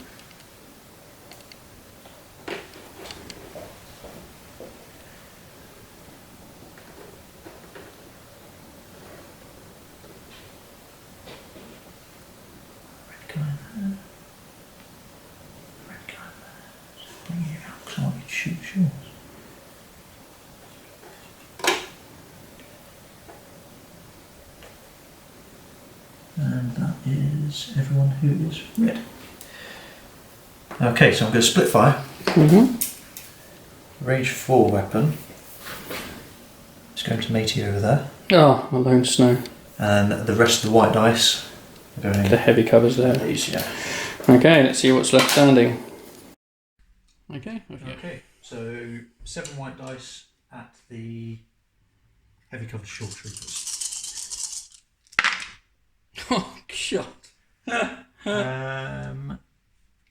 Red guy there. Red guy there. Just bring you out because I want you to shoot yours. And that is everyone who is red. Okay, so I'm going to split fire. Range 4 weapon. It's going to matey over there. Oh, my lone snow. And the rest of the white dice are going The heavy covers there. these, yeah. Okay, let's see what's left standing. Okay. Okay, so 7 white dice at the heavy covered short troopers. Oh, God.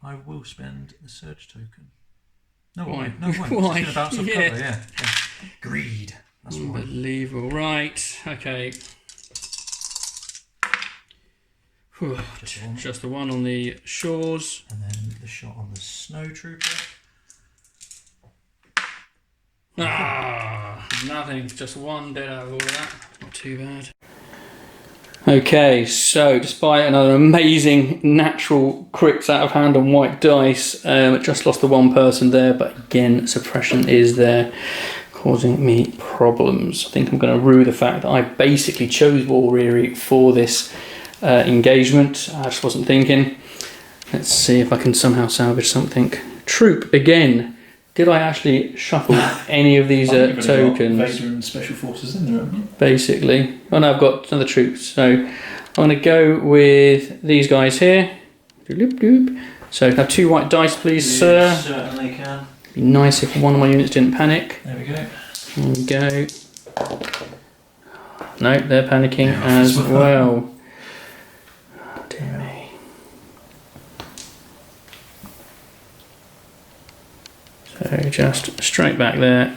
I will spend the surge token. No, Why? No, why? Why? It's going to bounce off Yeah. cover, yeah. Greed. That's why. Unbelievable. Right, okay. Whew, just the one on the shores. And then the shot on the snow trooper. Nothing. Just one dead out of all of that. Not too bad. Okay, so despite another amazing natural crits out of hand on white dice, just lost the one person there, but again, suppression is there, causing me problems. I think I'm going to rue the fact that I basically chose Warrior for this engagement. I just wasn't thinking. Let's see if I can somehow salvage something. Troop again. Did I actually shuffle any of these tokens? Vader and special forces in there, haven't you? Basically. Oh no, I've got another troops. So I'm going to go with these guys here. So can I have 2 white dice, please, sir? Certainly can. It'd be nice if one of my units didn't panic. There we go. There we go. No, they're panicking as well. Oh, dear me. So just straight back there.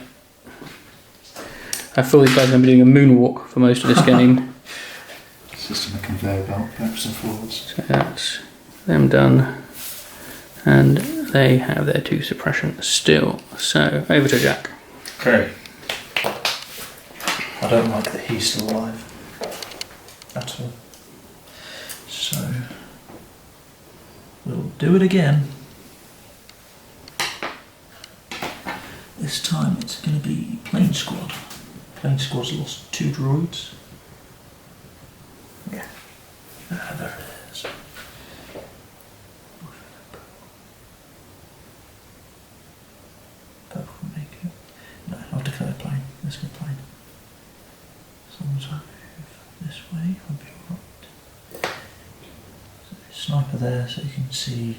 I feel these guys are going to be doing a moonwalk for most of this game. It's just on a conveyor belt, backwards and forwards. So that's them done. And they have their 2 suppression still. So over to Jack. Okay. I don't like that he's still alive at all. So we'll do it again. This time it's going to be Plane Squad. Plane Squad's lost 2 droids. Yeah. There it is. Purple will make it. No, I'll declare plane. Let's go plane. Someone's move this way. I'll be alright. So sniper there so you can see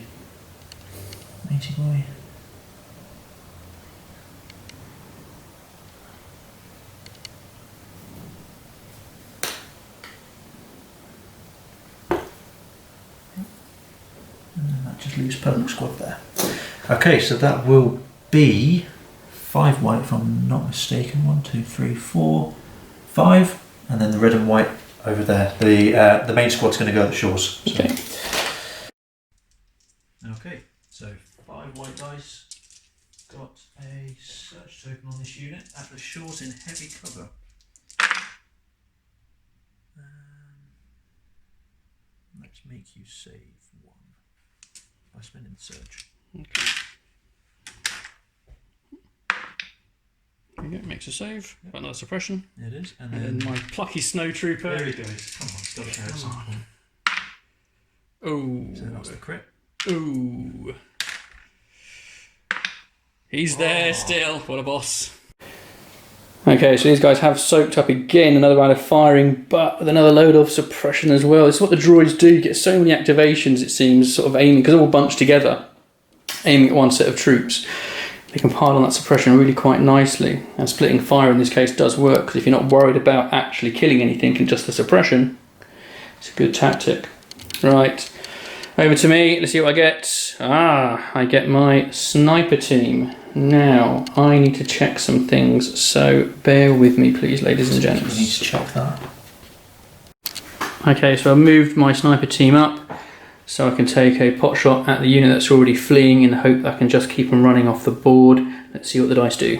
Matey Boy. Just leaves Purple Squad there. Okay, so that will be 5 white if I'm not mistaken. 1, 2, 3, 4, 5, and then the red and white over there. The main squad's going to go at the shores. So. Okay. Okay, so 5 white dice. Got a search token on this unit at the shores in heavy cover. Let's make you save 1. By spending the surge. Okay. There you go, makes a save. Got another suppression. It is. And then my plucky snow trooper. There he goes. Come on, it's got to show at some point. Oh. So that's the crit. Ooh. He's there still. What a boss. Okay, so these guys have soaked up again, another round of firing, but with another load of suppression as well. It's what the droids do, you get so many activations, it seems, sort of aiming, because they're all bunched together, aiming at one set of troops. They can pile on that suppression really quite nicely. And splitting fire in this case does work, because if you're not worried about actually killing anything and just the suppression, it's a good tactic. Right, over to me, let's see what I get. I get my sniper team. Now, I need to check some things, so bear with me please, ladies and gents. We need to check that. Okay, so I moved my sniper team up so I can take a pot shot at the unit that's already fleeing in the hope that I can just keep them running off the board. Let's see what the dice do.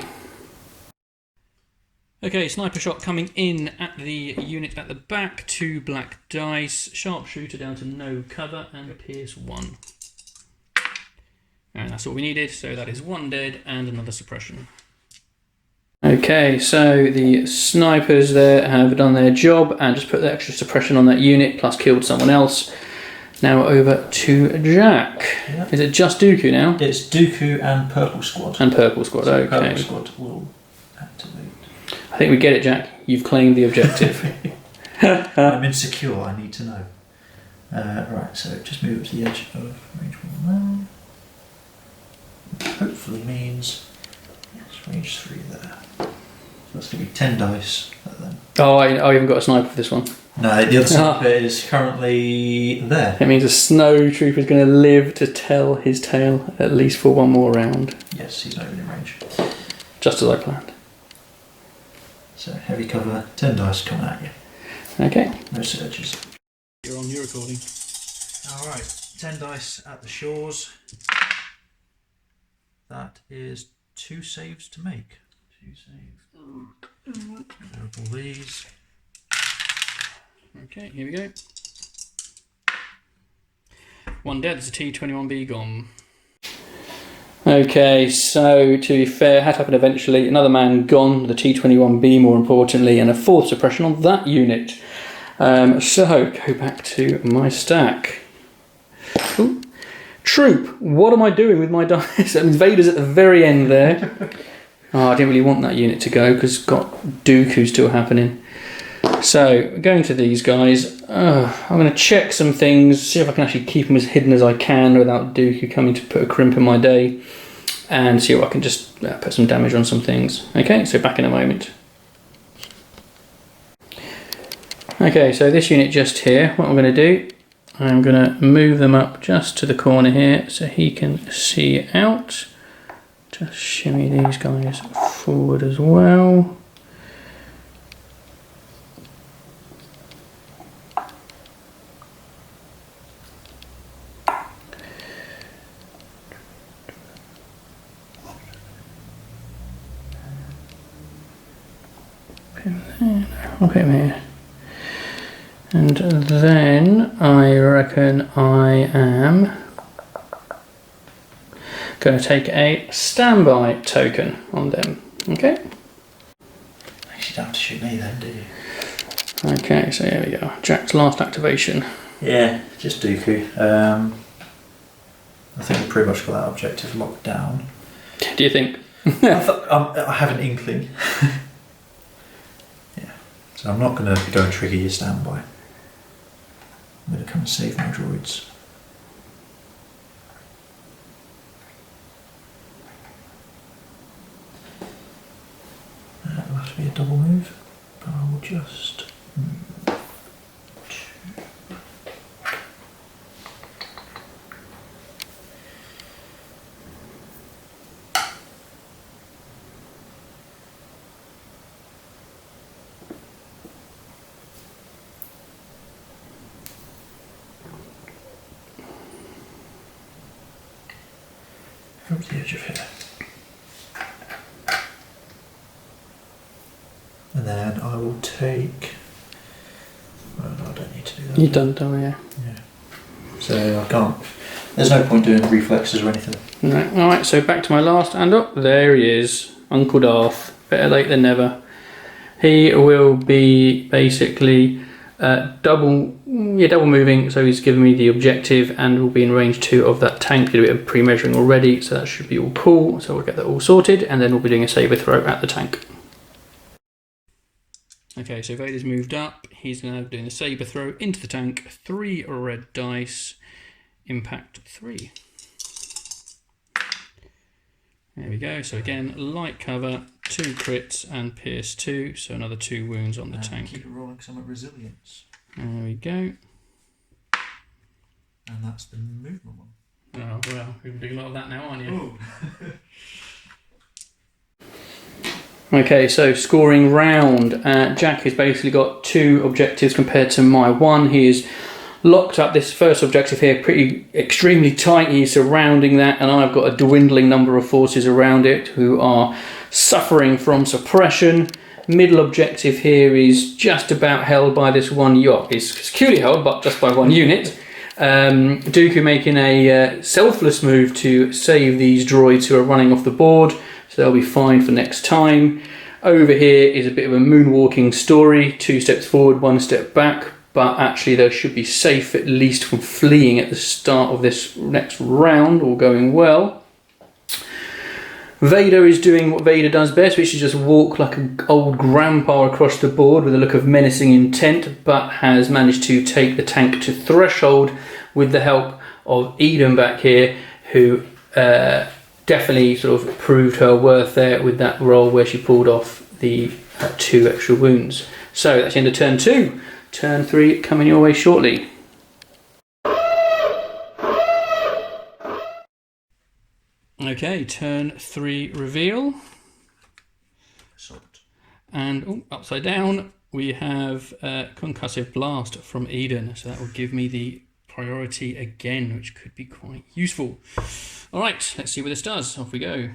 Okay, sniper shot coming in at the unit at the back, 2 black dice, sharpshooter down to no cover, and pierce 1. And that's all we needed, so that is 1 dead and another suppression. Okay, so the snipers there have done their job and just put the extra suppression on that unit, plus killed someone else. Now over to Jack. Yep. Is it just Dooku now? It's Dooku and Purple Squad. And Purple Squad, so okay. Purple Squad will activate. I think we get it, Jack. You've claimed the objective. I'm insecure, I need to know. Right, so just move it to the edge of range 1 now. Hopefully means it's range 3 there. So that's going to be 10 dice then. Oh, I even got a sniper for this one. No, the other sniper is currently there. It means a snow trooper is going to live to tell his tale at least for 1 more round. Yes, he's not even in range. Just as I planned. So heavy cover, 10 dice coming at you. Okay. No surges. You're on your recording. Alright, 10 dice at the shores. That is 2 saves to make. 2 saves. Double these. Okay, here we go. 1 dead, there's a T-21B gone. Okay, so to be fair, had to happen eventually. Another man gone, the T-21B more importantly, and a 4th suppression on that unit. So, go back to my stack. Ooh. Troop, what am I doing with my dice? I mean, Vader's at the very end there. Oh, I didn't really want that unit to go because got Dooku still happening. So, going to these guys, I'm going to check some things, see if I can actually keep them as hidden as I can without Dooku coming to put a crimp in my day, and see if I can just put some damage on some things. Okay, so back in a moment. Okay, so this unit just here, what I'm going to do, I'm going to move them up just to the corner here so he can see out. Just shimmy these guys forward as well. I'll put him here. And then I reckon I am going to take a standby token on them. Okay. You don't have to shoot me then, do you? Okay, so here we go. Jack's last activation. Yeah, just Dooku. I think we pretty much got that objective locked down. Do you think? I have an inkling. Yeah. So I'm not going to go and trigger your standby. I'm going to come and save my droids. It'll have to be a double move, but I will just move. From the edge of here. And then I will take... Well, no, I don't need to do that. You've done, don't you? Yeah. So I can't... There's no point doing reflexes or anything. No. Alright, so back to my last and up. There he is. Uncle Darth. Better late than never. He will be basically double moving, so he's given me the objective and will be in range 2 of that tank. Did a bit of pre-measuring already, so that should be all cool. So we'll get that all sorted, and then we'll be doing a saber throw at the tank. Okay, so Vader's moved up. He's now doing the saber throw into the tank. 3 red dice. Impact 3. There we go. So again, light cover, 2 crits and pierce 2. So another 2 wounds on the tank. Keep it rolling some at resilience. There we go. And that's the movement one. Oh well, you're doing a lot of that now, aren't you? Okay, so scoring round. Jack has basically got 2 objectives compared to my 1. He is locked up this first objective here extremely tight. He's surrounding that, and I've got a dwindling number of forces around it who are suffering from suppression. Middle objective here is just about held by this one yacht. It's securely held, but just by 1 unit. Dooku making a selfless move to save these droids who are running off the board, so they'll be fine for next time. Over here is a bit of a moonwalking story, 2 steps forward, 1 step back, but actually they should be safe at least from fleeing at the start of this next round, all going well. Vader is doing what Vader does best, which is just walk like an old grandpa across the board with a look of menacing intent, but has managed to take the tank to threshold with the help of Eden back here, who definitely sort of proved her worth there with that roll where she pulled off the 2 extra wounds. So that's the end of turn 2. Turn 3 coming your way shortly. Okay, turn 3 reveal. And upside down we have concussive blast from Eden, so that will give me the priority again, which could be quite useful. Alright, let's see what this does. Off we go.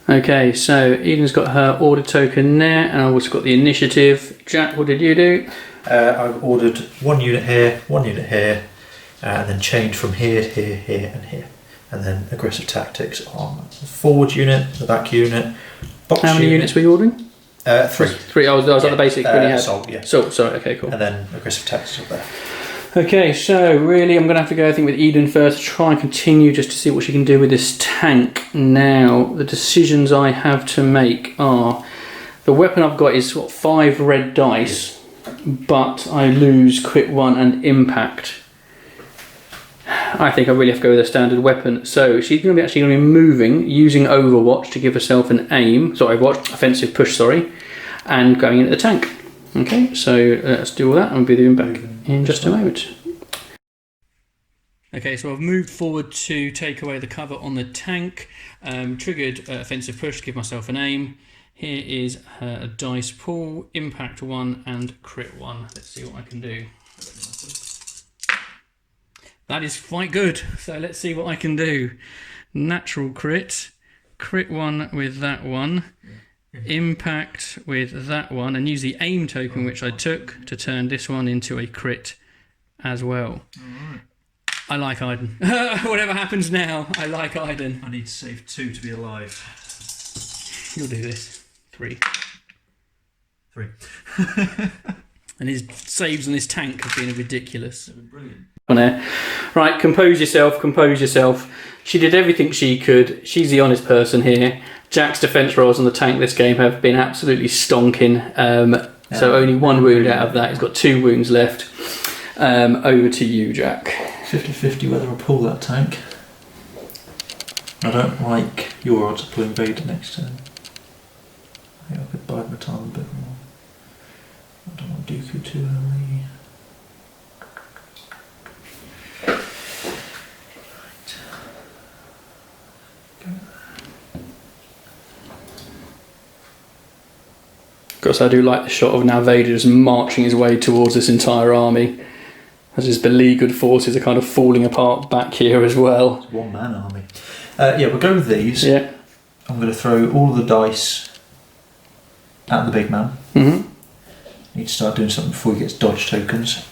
Okay, so Eden's got her order token there, and I've also got the initiative. Jack, what did you do? I've ordered 1 unit here, 1 unit here, and then chained from here, here, here, and here. And then aggressive tactics on the forward unit, the back unit. How many units were you ordering? 3. 3. I was on the basic when you had assault, yeah. Assault, sorry, okay, cool. And then aggressive tactics up there. Okay, so really I'm going to have to go, I think, with Eden first, try and continue just to see what she can do with this tank. Now, the decisions I have to make are, the weapon I've got is 5 red dice, but I lose crit 1 and impact. I think I really have to go with a standard weapon. So she's going to be actually going to be moving, using Overwatch to give herself an aim. Sorry, offensive push, sorry, and going into the tank. Okay, so let's do all that, and we'll be back in just a moment. Okay, so I've moved forward to take away the cover on the tank. Triggered offensive push to give myself an aim. Here is a dice pool, impact 1 and crit 1. Let's see what I can do. That is quite good, so let's see what I can do. Natural crit, crit 1 with that one. impact with that one and use the aim token which I took to turn this one into a crit as well. Alright. I like Iden. Whatever happens now, I like Iden. I need to save 2 to be alive. You'll do this. 3. 3. And his saves on his tank have been ridiculous. Brilliant. On air. Right, compose yourself, compose yourself. She did everything she could. She's the honest person here. Jack's defence rolls on the tank this game have been absolutely stonking. So only 1 wound out of that. He's got 2 wounds left. Over to you, Jack. 50-50 whether I pull that tank. I don't like your odds of pulling Vader next turn. I think I could bide my time a bit more. I don't want Dooku too early. Right. Go. Of course, I do like the shot of now Vader just marching his way towards this entire army. As his beleaguered forces are kind of falling apart back here as well. It's a one-man army. Yeah, we'll go with these. Yeah. I'm going to throw all of the dice at the big man. Mm-hmm. Need to start doing something before he gets dodge tokens.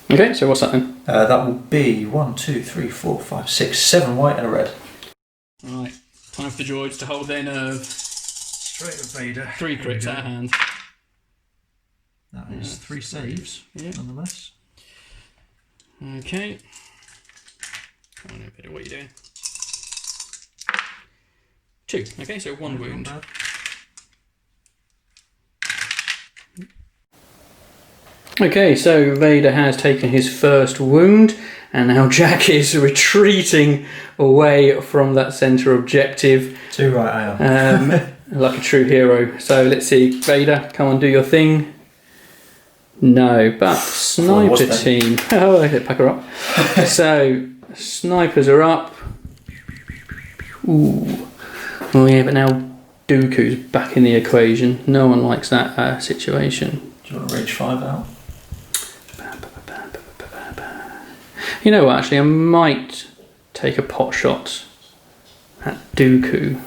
Okay, so what's that then? That will be 1, 2, 3, 4, 5, 6, 7 white and a red. Right, time for the droids to hold their nerve. Straight at Vader. 3 crits out of hand. That is 3 saves, nonetheless. Okay. Come on, Peter, what are you doing? 2. Okay, so 1 wound. Okay, so Vader has taken his first wound, and now Jack is retreating away from that centre objective. Too right, I am. Like a true hero. So let's see, Vader, come on, do your thing. No, but sniper team. Oh, I pack her up. So snipers are up. Ooh. Oh yeah, but now Dooku's back in the equation. No one likes that situation. Do you want to rage 5 out? You know what, actually, I might take a pot shot at Dooku.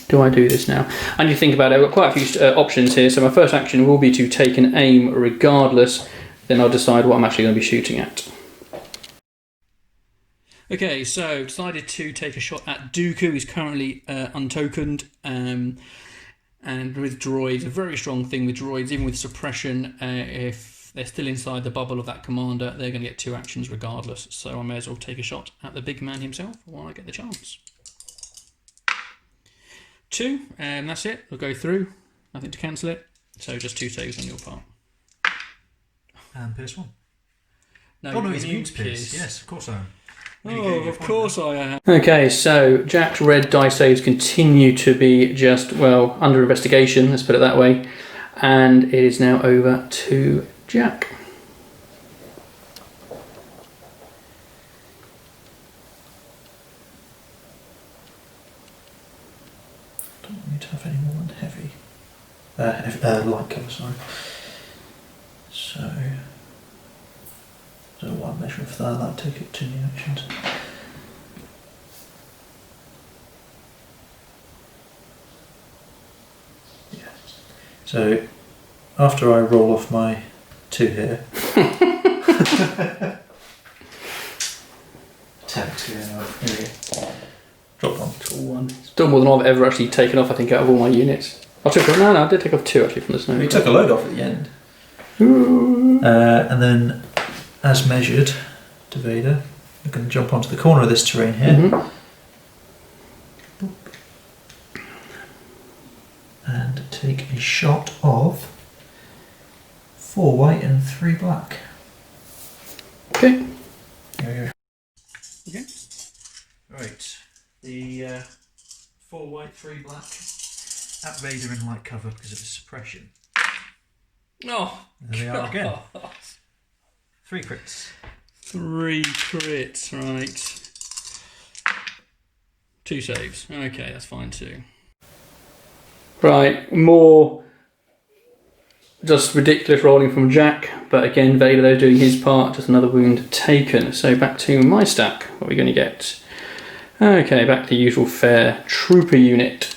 Do I do this now? I need to think about it. I've got quite a few options here, so my first action will be to take an aim regardless. Then I'll decide what I'm actually going to be shooting at. Okay, so decided to take a shot at Dooku. He's currently untokened. And with droids, a very strong thing with droids, even with suppression, if they're still inside the bubble of that commander, they're going to get 2 actions regardless. So I may as well take a shot at the big man himself while I get the chance. 2, and that's it. We'll go through. Nothing to cancel it. So just 2 saves on your part. And Pierce 1. No, oh no, he's immune to Pierce. Yes, of course I am. Oh, of course I am. Okay, so Jack's red die saves continue to be just, well, under investigation, let's put it that way. And it is now over to Jack. Don't need to have any more than heavy. Light cover, sorry. So one measure for that, that'll take it to new actions. Yeah. So after I roll off my 2 here. 10 here we go. Drop 1. It's done more than I've ever actually taken off, I think, out of all my units. I did take off 2 actually from the snow. We took a load off at the end. And then, as measured to Vader, we're going to jump onto the corner of this terrain here. Mm-hmm. And take a shot of 4 white and 3 black. Okay. There we go. Okay. Right. The 4 white, 3 black. At Vader in light cover because of his suppression. Oh, there they are again. 3 crits. 3 crits, right. 2 saves. Okay, that's fine too. Right, more just ridiculous rolling from Jack, but again, Vader though doing his part, just another wound taken. So back to my stack, what are we going to get? Okay, back to the usual fare. Trooper unit.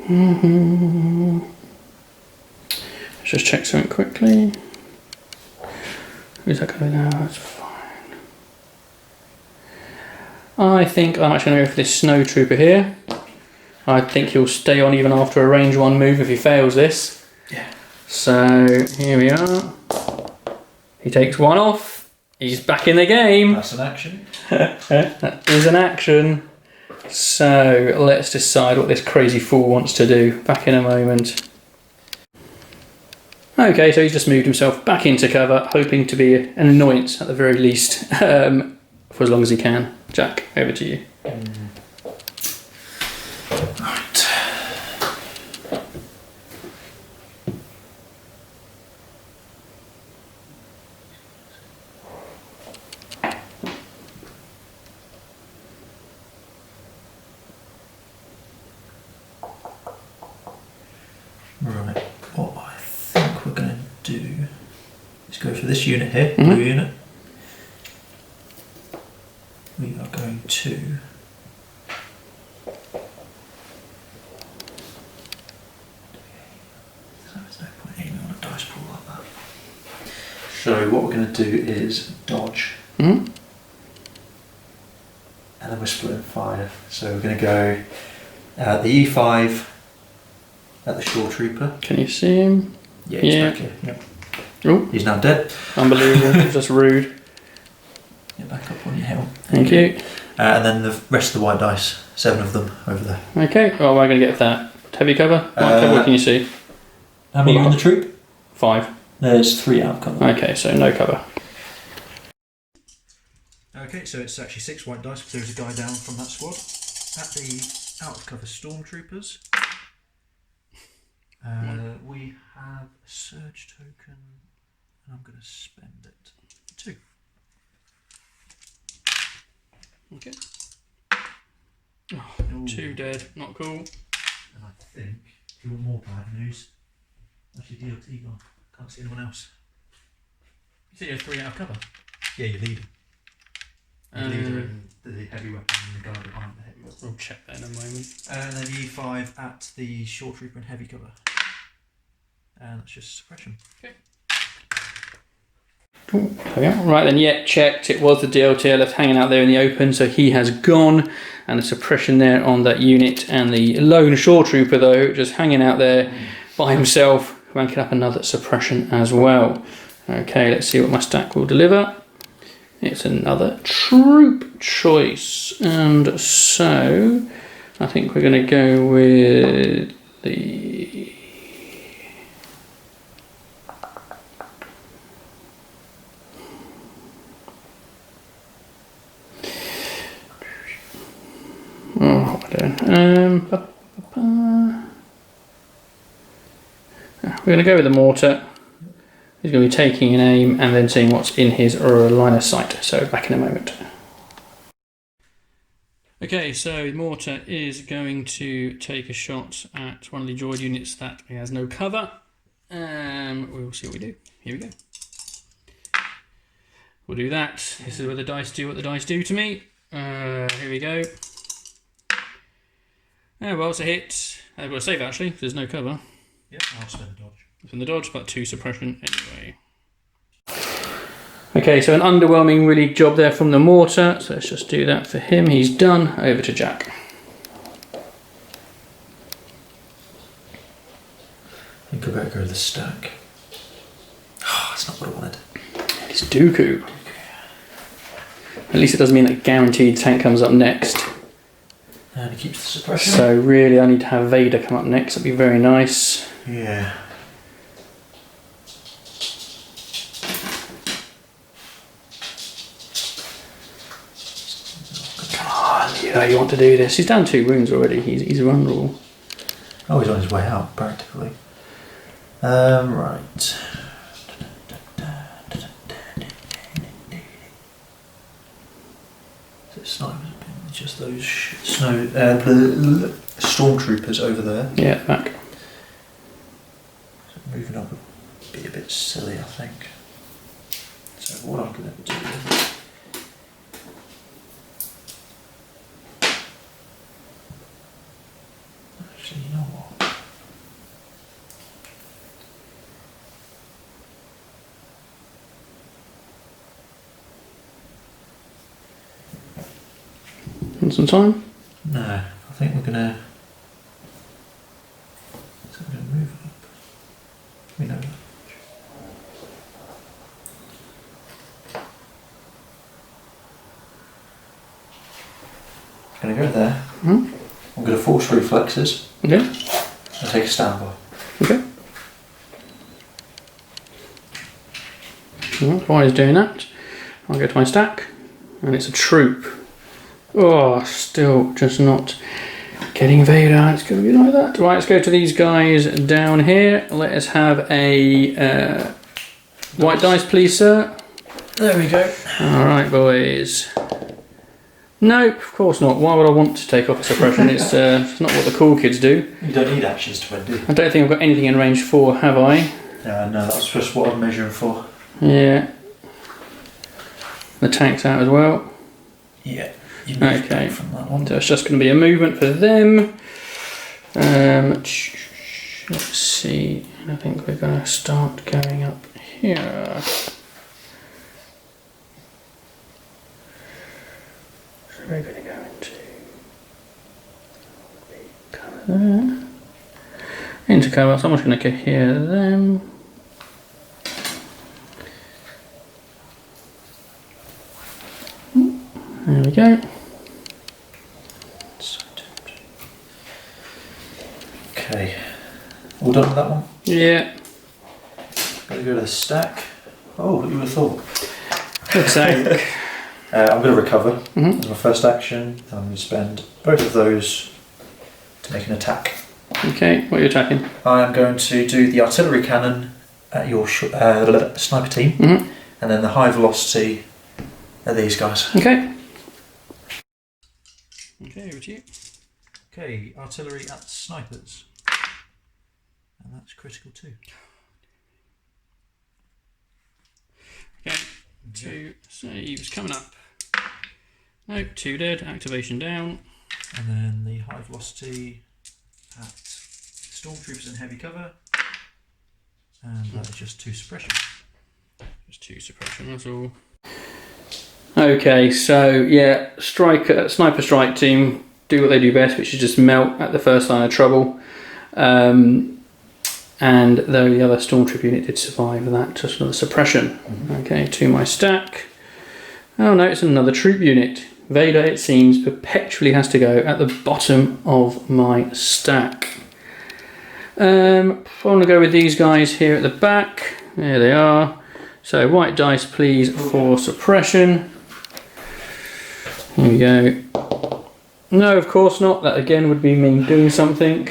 Let's just check something quickly. Who's that going now? That's fine. I think I'm actually going to go for this snow trooper here. I think he'll stay on even after a range 1 move if he fails this. Yeah. So here we are. He takes 1 off. He's back in the game. That's an action. That is an action. So let's decide what this crazy fool wants to do. Back in a moment. Okay, so he's just moved himself back into cover, hoping to be an annoyance at the very least, for as long as he can. Jack, over to you. Right. Right, what I think we're going to do is go for this unit here, blue unit. We are going to there's no point aiming on a dice pool like that. So what we're going to do is dodge. Mm-hmm. And then we're splitting 5. So we're going to go the E5 at the shore trooper. Can you see him? Yeah, he's Yeah. back here. Yep. Oh, He's now dead. unbelievable. Just rude. Get back up on your hill. Thank you. And then the rest of the white dice, 7 of them over there. Okay, well, we're going to get that. Heavy cover? What cover can you see? How many on the troop? 5. There's 3 out of cover. Okay, so no cover. Okay, so it's actually 6 white dice because there's a guy down from that squad. At the out of cover stormtroopers, we have a surge token, and I'm going to spend it. 2. Okay. Oh, 2 dead. Not cool. And I think, if you want more bad news, actually DLT gone. Can't see anyone else. You see you're 3 out of cover? Yeah, you're leading. The leader and the heavy weapon and the guy behind the heavy weapon. We'll check that in a moment. And then E5 at the short trooper and heavy cover. And that's just suppression. Okay. Cool. There we go. Right then, yeah, checked. It was the DLT left hanging out there in the open, so he has gone. And the suppression there on that unit. And the lone shore trooper, though, just hanging out there by himself, ranking up another suppression as well. Okay, let's see what my stack will deliver. It's another troop choice, and so I think we're going to go with the what am I doing? We're going to go with the mortar. He's going to be taking an aim and then seeing what's in his line of sight. So back in a moment. Okay, so the mortar is going to take a shot at one of the droid units that has no cover. We'll see what we do. Here we go. We'll do that. This is where the dice do what the dice do to me. Here we go. Oh, well, it's a hit. I've got to save actually, because there's no cover. Yep, I'll spend the dodge. From the dodge, but 2 suppression anyway. Okay, so an underwhelming really job there from the mortar. So let's just do that for him. He's done. Over to Jack. I think I better go to the stack. Oh, that's not what I wanted. It's Dooku. At least it doesn't mean that guaranteed tank comes up next. And he keeps the suppression. So really I need to have Vader come up next. That'd be very nice. Yeah. You know you want to do this. He's down 2 wounds already. He's vulnerable. Oh, he's on his way out, practically. Right. So it's not just those the stormtroopers over there. Yeah, back. So moving up would be a bit silly, I think. So what I'm going to do is actually, you know what? In some time? No, I think we're gonna. So we're gonna move up. We know that. Gonna go there. Hmm? I'm gonna force reflexes. Okay. And take a standby. Okay. Well, while he's doing that, I'll go to my stack, and it's a troop. Oh, still just not getting Vader. It's going to be like that. Right, let's go to these guys down here. Let us have a white dice, please, sir. There we go. All right, boys. Nope, of course not. Why would I want to take off a suppression? It's not what the cool kids do. You don't need actions to win, do you? I don't think I've got anything in range 4, have I? No, that's just what I'm measuring for. Yeah. The tank's out as well. Yeah. You moved Okay. back from that one. So it's just going to be a movement for them. Let's see. I think we're going to start going up here. So we're going to go into cover there. Into cover. So I'm just going to go here them. There we go. Okay. All done with that one? Yeah. Gotta go to the stack. Oh, what you would have thought. So, I'm going to recover Mhm. as my first action. I'm going to spend both of those to make an attack. okay, what are you attacking? I am going to do the artillery cannon at your sniper team, Mhm. and then the high velocity at these guys. Okay. Okay, over to you. Okay, artillery at snipers. And that's critical too. Okay, 2 saves coming up. Nope, 2 dead, activation down. And then the high velocity at stormtroopers in heavy cover. And that is just 2 suppression. Just 2 suppression, that's all. Okay, so yeah, sniper strike team do what they do best, which is just melt at the first line of trouble. And though the other stormtrooper unit did survive that, just another suppression. Okay, to my stack. Oh no, it's another troop unit. Vader, it seems, perpetually has to go at the bottom of my stack. I want to go with these guys here at the back. There they are. So white dice, please, for suppression. Here we go. No, of course not. That again would be me doing something.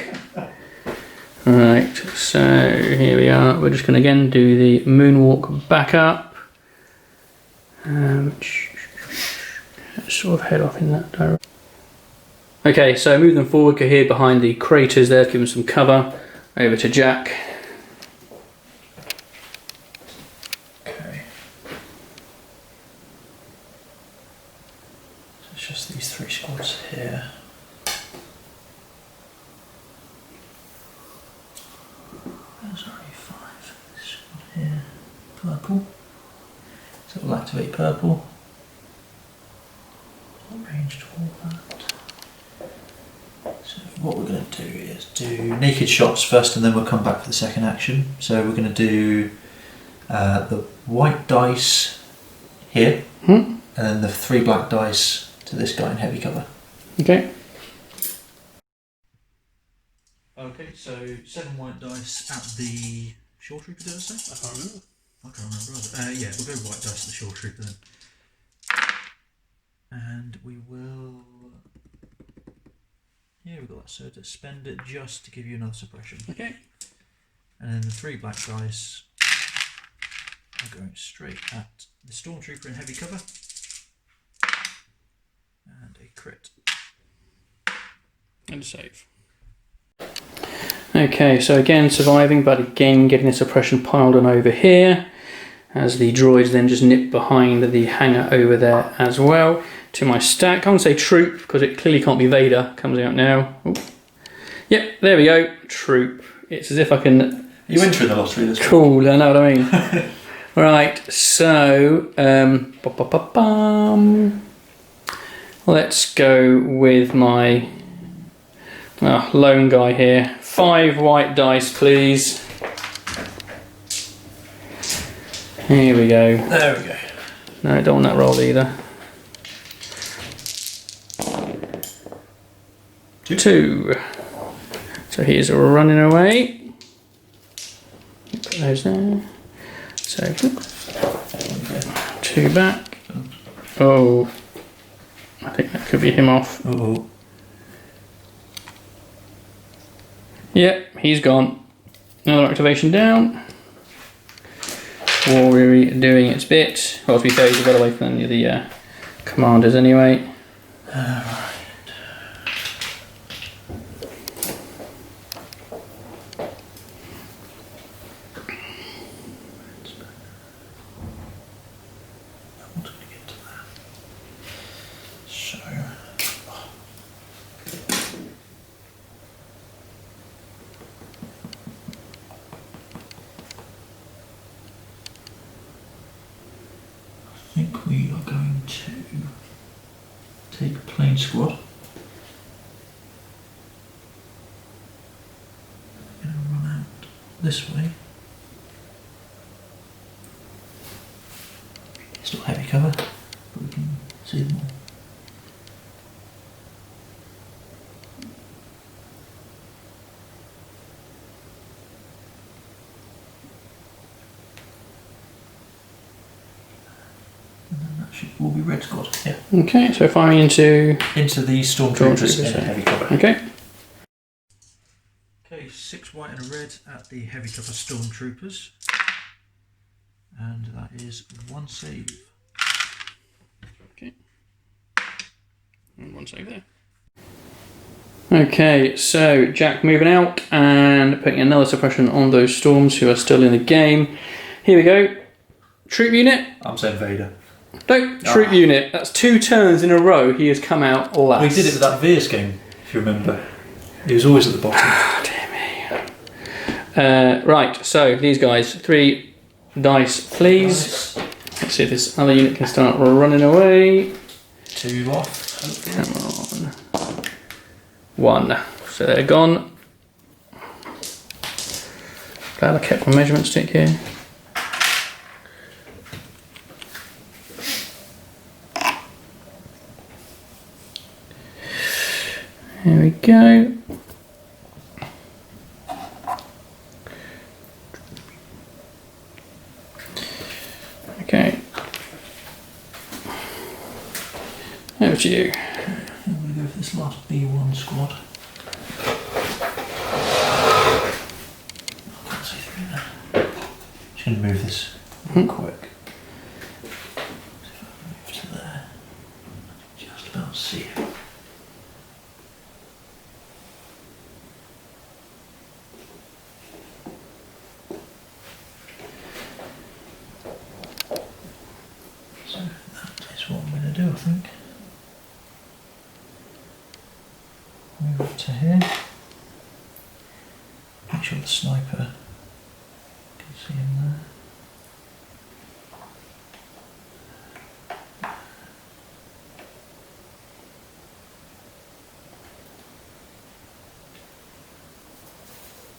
Right, so here we are. We're just going to again do the moonwalk back up. Sort of head off in that direction. Okay, so move them forward, go here behind the craters there, give them some cover. Over to Jack. Okay. So it's just these 3 squads here. There's already 5. This one here. Purple. So we'll activate purple. Not ranged for that. So what we're going to do is do naked shots first, and then we'll come back for the second action. So we're going to do the white dice here, and then the 3 black dice to this guy in heavy cover. Okay. Okay, so 7 white dice at the shore trooper, did I say? I can't remember. I can't remember either. Yeah, we'll go white dice at the shore trooper then. And we will... Yeah, we've got that, so to spend it just to give you another suppression. Okay. And then the 3 black dice are going straight at the stormtrooper in heavy cover. And a crit. And a save. Okay, so again surviving, but again getting the suppression piled on over here, as the droids then just nip behind the hangar over there as well. To my stack, I won't say troop because it clearly can't be Vader. Comes out now. Ooh. Yep, there we go. Troop. It's as if I can. You entering the lottery this week? Cool. I know what I mean. Right. So, Let's go with my lone guy here. 5 white dice, please. Here we go. There we go. No, I don't want that roll either. 2. So he's running away. Put those there. So 2 back. Oh, I think that could be him off. Uh-oh. Yep, he's gone. Another activation down. Warrior doing its bit. Well, to be fair, he's got away from any of the commanders anyway. Right. I think we are going to take a plane squad. We're going to run out this way. It's not heavy cover, but we can see them all. Will be red squad. Yeah. Okay, so firing into the stormtroopers in heavy cover. Okay. Okay, 6 white and a red at the heavy cover stormtroopers, and that is 1 save. Okay. And 1 save there. Okay, so Jack moving out and putting another suppression on those storms who are still in the game. Here we go. Troop unit. I'm saying Vader. No, troop unit. That's 2 turns in a row he has come out last. We did it with that Veers game, if you remember. He was always at the bottom. Dear me. Right, so these guys, 3 dice, please. Nice. Let's see if this other unit can start running away. 2 off. Come on. 1. So they're gone. Glad I kept my measurement stick here. Here we go. Okay. Over to you. I'm going to go for this last B1 squad. I can't see through there. Just going to move this real quick. Move to there. Just about see it. So that is what I'm going to do, I think. Move up to here. Make sure the sniper can see him there.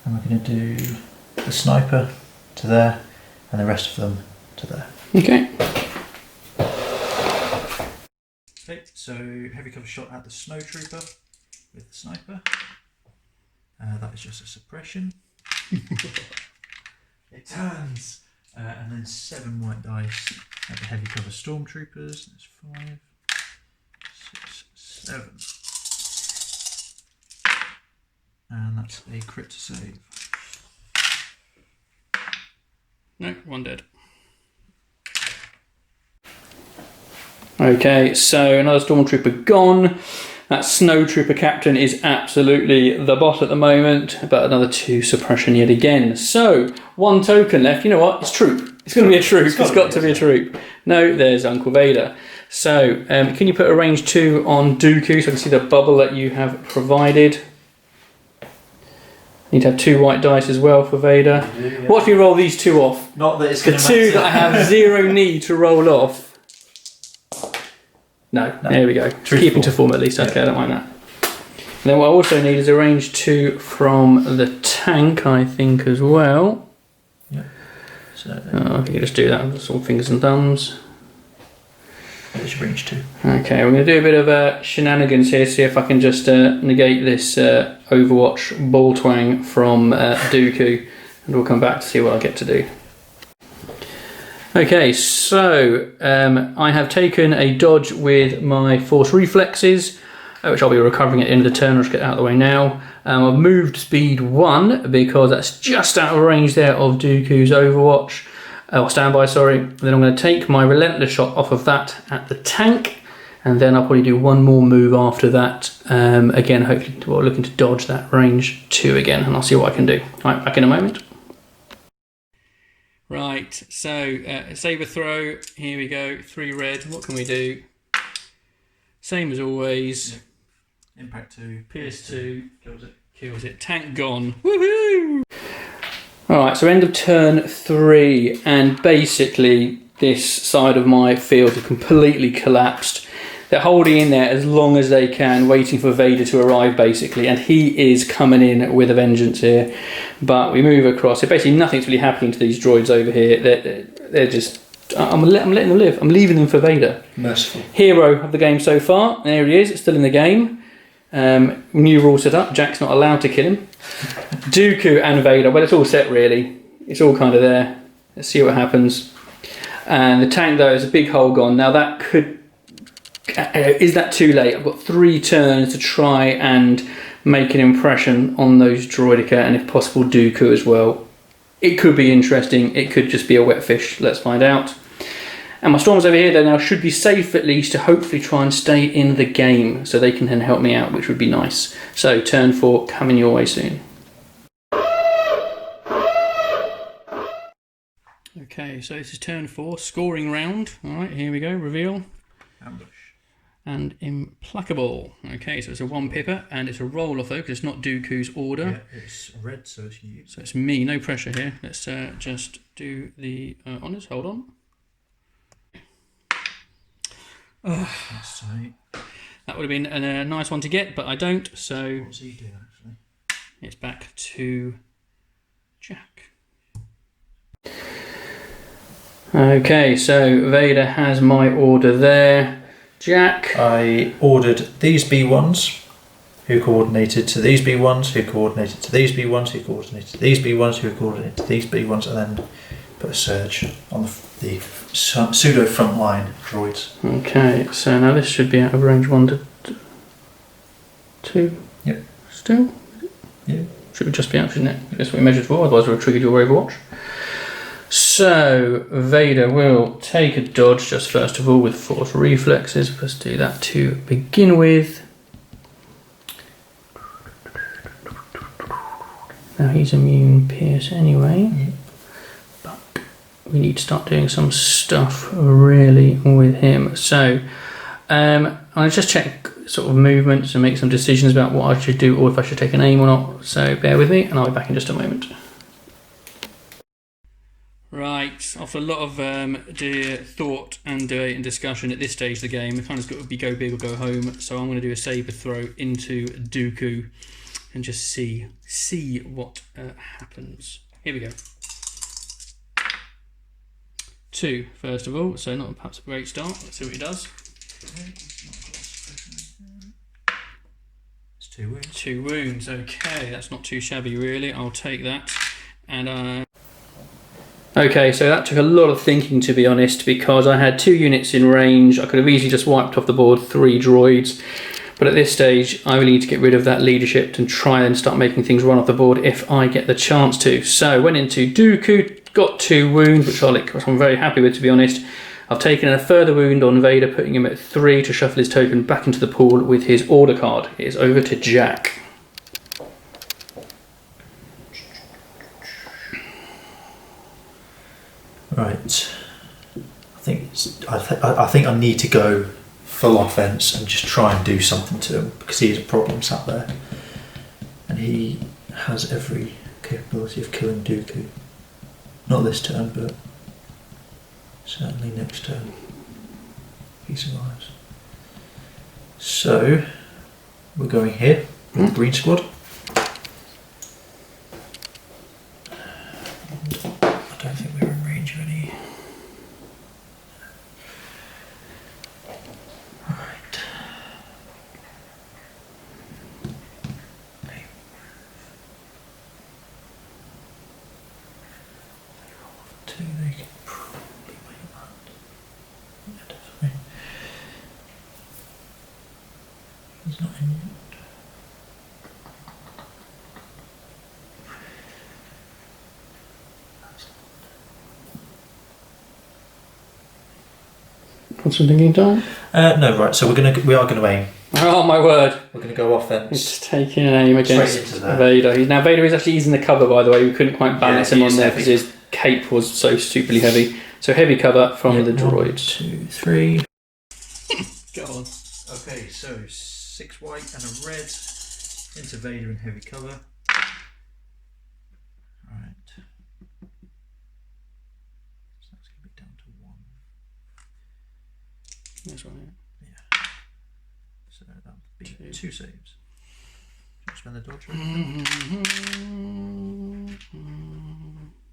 And we're going to do the sniper to there and the rest of them to there. Okay. Okay, so heavy cover shot at the snow trooper with the sniper. That is just a suppression. It turns. And then 7 white dice at the heavy cover stormtroopers. That's 5, 6, 7. And that's a crit to save. No, 1 dead. Okay, so another stormtrooper gone. That snowtrooper captain is absolutely the bot at the moment, but another 2 suppression yet again. So 1 token left. You know what? It's troop. It's going to be a troop. It's got to be a troop. No, there's Uncle Vader. So can you put a range 2 on Dooku so I can see the bubble that you have provided? Need to have 2 white dice as well for Vader. Yeah. What if you roll these 2 off? Not that it's The going to 2 that I have 0 need to roll off. No, there we go. Keeping to form at least. Okay, I don't mind that. And then what I also need is a range 2 from the tank, I think, as well. Yeah. So I think you just do that with some fingers and thumbs. there's range 2. Okay, we're going to do a bit of shenanigans here, see if I can just negate this Overwatch ball twang from Dooku, and we'll come back to see what I get to do. Okay, so I have taken a dodge with my force reflexes, which I'll be recovering at the end of the turn. I'll just get out of the way now. I've moved speed 1 because that's just out of range there of Dooku's Overwatch, or standby, sorry. Then I'm going to take my relentless shot off of that at the tank, and then I'll probably do one more move after that. Again, hopefully we're looking to dodge that range 2 again, and I'll see what I can do. Right, back in a moment. Right, so saber throw, here we go, 3 red, what can we do? Same as always. Impact 2. Pierce 2. Kills it. Tank gone. Woohoo! Alright, so end of turn 3, and basically this side of my field has completely collapsed. They're holding in there as long as they can, waiting for Vader to arrive, basically, and he is coming in with a vengeance here. But we move across. So basically nothing's really happening to these droids over here. They're just... I'm letting them live. I'm leaving them for Vader. Merciful. Hero of the game so far. There he is. It's still in the game. New rule set up. Jack's not allowed to kill him. Dooku and Vader. Well, it's all set, really. It's all kind of there. Let's see what happens. And the tank, though, is a big hole gone. Now, that could... is that too late? I've got 3 turns to try and make an impression on those droidica, and if possible Dooku as well. It could be interesting, it could just be a wet fish, let's find out. And my storms over here though now should be safe at least to hopefully try and stay in the game, so they can then help me out, which would be nice. So turn 4 coming your way soon. Okay, so this is turn 4, scoring round. Alright, here we go, reveal. Ambush. And implacable. Okay, so it's a 1 pipper, and it's a roll off though, because it's not Dooku's order. Yeah, it's red, so it's you. So it's me, no pressure here. Let's just do the honours. Hold on. That's tight. That would have been a nice one to get, but I don't. So What's he doing actually? it's back to Jack. Okay, so Vader has my order there. Jack. I ordered these B1s, who coordinated to these B1s, who coordinated to these B1s, who coordinated to these B1s, who coordinated to these B1s, and then put a surge on the pseudo frontline droids. Okay, so now this should be out of range 1 to 2. Yep. Still? Yeah. Should just be out, shouldn't it? That's what we measured for, otherwise we'll have triggered your Overwatch. So, Vader will take a dodge just first of all with force reflexes. Let's do that to begin with. Now he's immune pierce anyway. Yeah. But we need to start doing some stuff really with him. So, I'll just check sort of movements and make some decisions about what I should do or if I should take an aim or not. So bear with me and I'll be back in just a moment. Right, after a lot of thought and debate and discussion at this stage of the game, the kind of got to be go big or go home. So I'm going to do a saber throw into Dooku and just see what happens. Here we go. 2 first of all, so not perhaps a great start. Let's see what he does. It's 2 wounds. 2 wounds. Okay, that's not too shabby really. I'll take that. And okay, so that took a lot of thinking to be honest, because I had 2 units in range. I could have easily just wiped off the board 3 droids, but at this stage I really need to get rid of that leadership and try and start making things run off the board if I get the chance to. So went into Dooku, got 2 wounds, which I'm very happy with to be honest. I've taken a further wound on Vader, putting him at 3 to shuffle his token back into the pool with his order card. It is over to Jack. Right. I think I need to go full offense and just try and do something to him because he's a problem sat there, and he has every capability of killing Dooku. Not this turn, but certainly next turn. He survives. So we're going here with the green squad. I don't think we're in range of any. Right. Two, they can probably wait that. Yeah, definitely. He's not in yet. What's the thinking time? No, right. So we are gonna aim. Oh my word! We're gonna go offense. It's taking an aim against Straight into Vader. Now Vader is actually using the cover, by the way. We couldn't quite balance him on there because heavy. his cape was so stupidly heavy. So heavy cover from the droids. 1, 2, 3. Go on. Okay, so 6 white and a red into Vader in heavy cover. Right. So that's going to be down to 1. That's right. Yeah. So that would be 2 saves. Spend the dodge.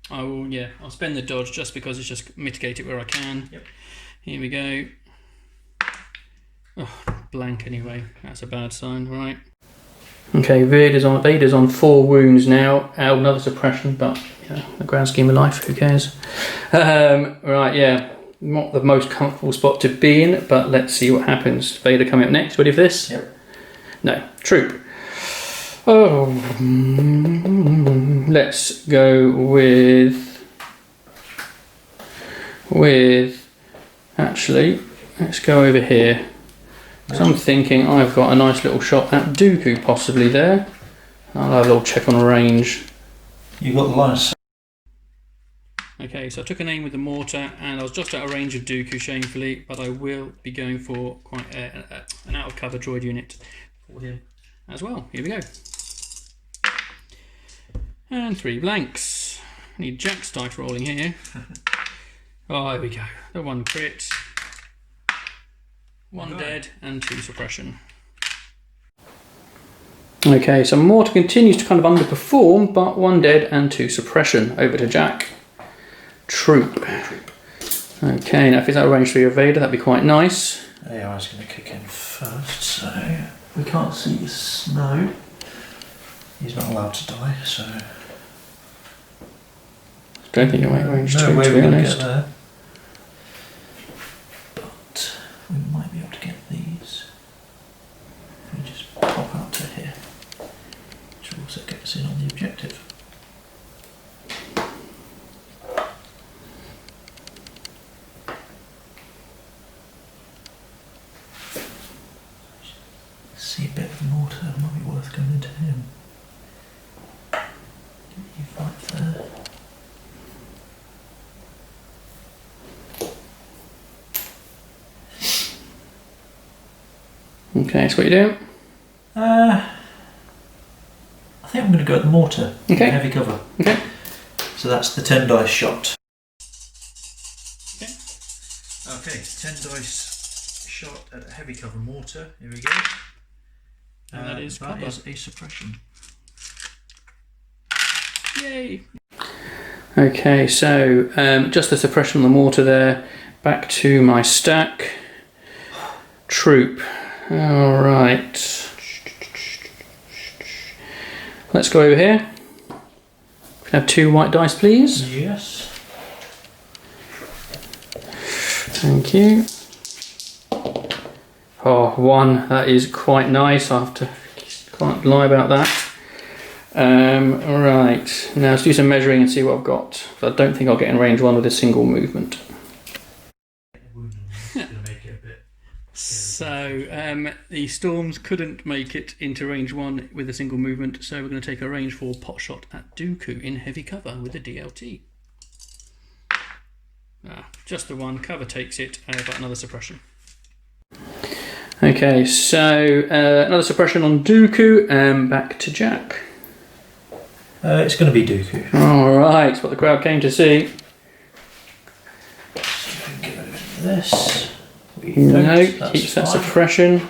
I will, yeah, I'll spend the dodge just because it's just mitigate it where I can. Yep. Here we go. Oh, blank anyway. That's a bad sign, right? Okay, Vader's on 4 wounds now. Another suppression, but yeah, the grand scheme of life, who cares? Right, yeah, not the most comfortable spot to be in, but let's see what happens. Vader coming up next. Ready for this? Yep. No, troop. Oh, let's go with. Actually, let's go over here. So I'm thinking I've got a nice little shot at Dooku possibly there. I'll have a little check on range. You've got the line of sight. Okay, so I took an aim with the mortar and I was just out of range of Dooku, shamefully, but I will be going for quite an out of cover droid unit for him as well. Here we go. And 3 blanks. I need Jack's dice rolling here. Oh, there we go. The 1 crit. 1 dead and 2 suppression. Okay, so mortar continues to kind of underperform, but 1 dead and 2 suppression. Over to Jack. Troop. Okay, now if it's out of range for your Vader, that'd be quite nice. Yeah, I was going to kick in first, so we can't see the snow. He's not allowed to die, so. Don't think you'll make range no 2, way to be we're gonna honest. get there. But we might be able to get these. We just pop out to here, which will also get us in on the objective. See a bit of mortar, it might be worth going into him. You fight there. Okay, so what are you doing? I think I'm going to go at the mortar. Okay. Heavy cover. Okay. So that's the 10 dice shot. Okay. Okay, 10 dice shot at a heavy cover mortar. Here we go. And that is cover. That is a suppression. Yay! Okay, so just the suppression on the mortar there. Back to my stack. Troop. Alright. Let's go over here. Can I have 2 white dice, please? Yes. Thank you. Oh, 1. That is quite nice. I have to can't lie about that. Right. Now let's do some measuring and see what I've got. I don't think I'll get in range 1 with a single movement. So the Storms couldn't make it into range 1 with a single movement, so we're going to take a range 4 pot shot at Dooku in heavy cover with a DLT. Just the 1, cover takes it, but another suppression. Okay, so another suppression on Dooku, back to Jack. It's going to be Dooku. Alright, that's what the crowd came to see. See if we can get rid of this. No, keeps that suppression.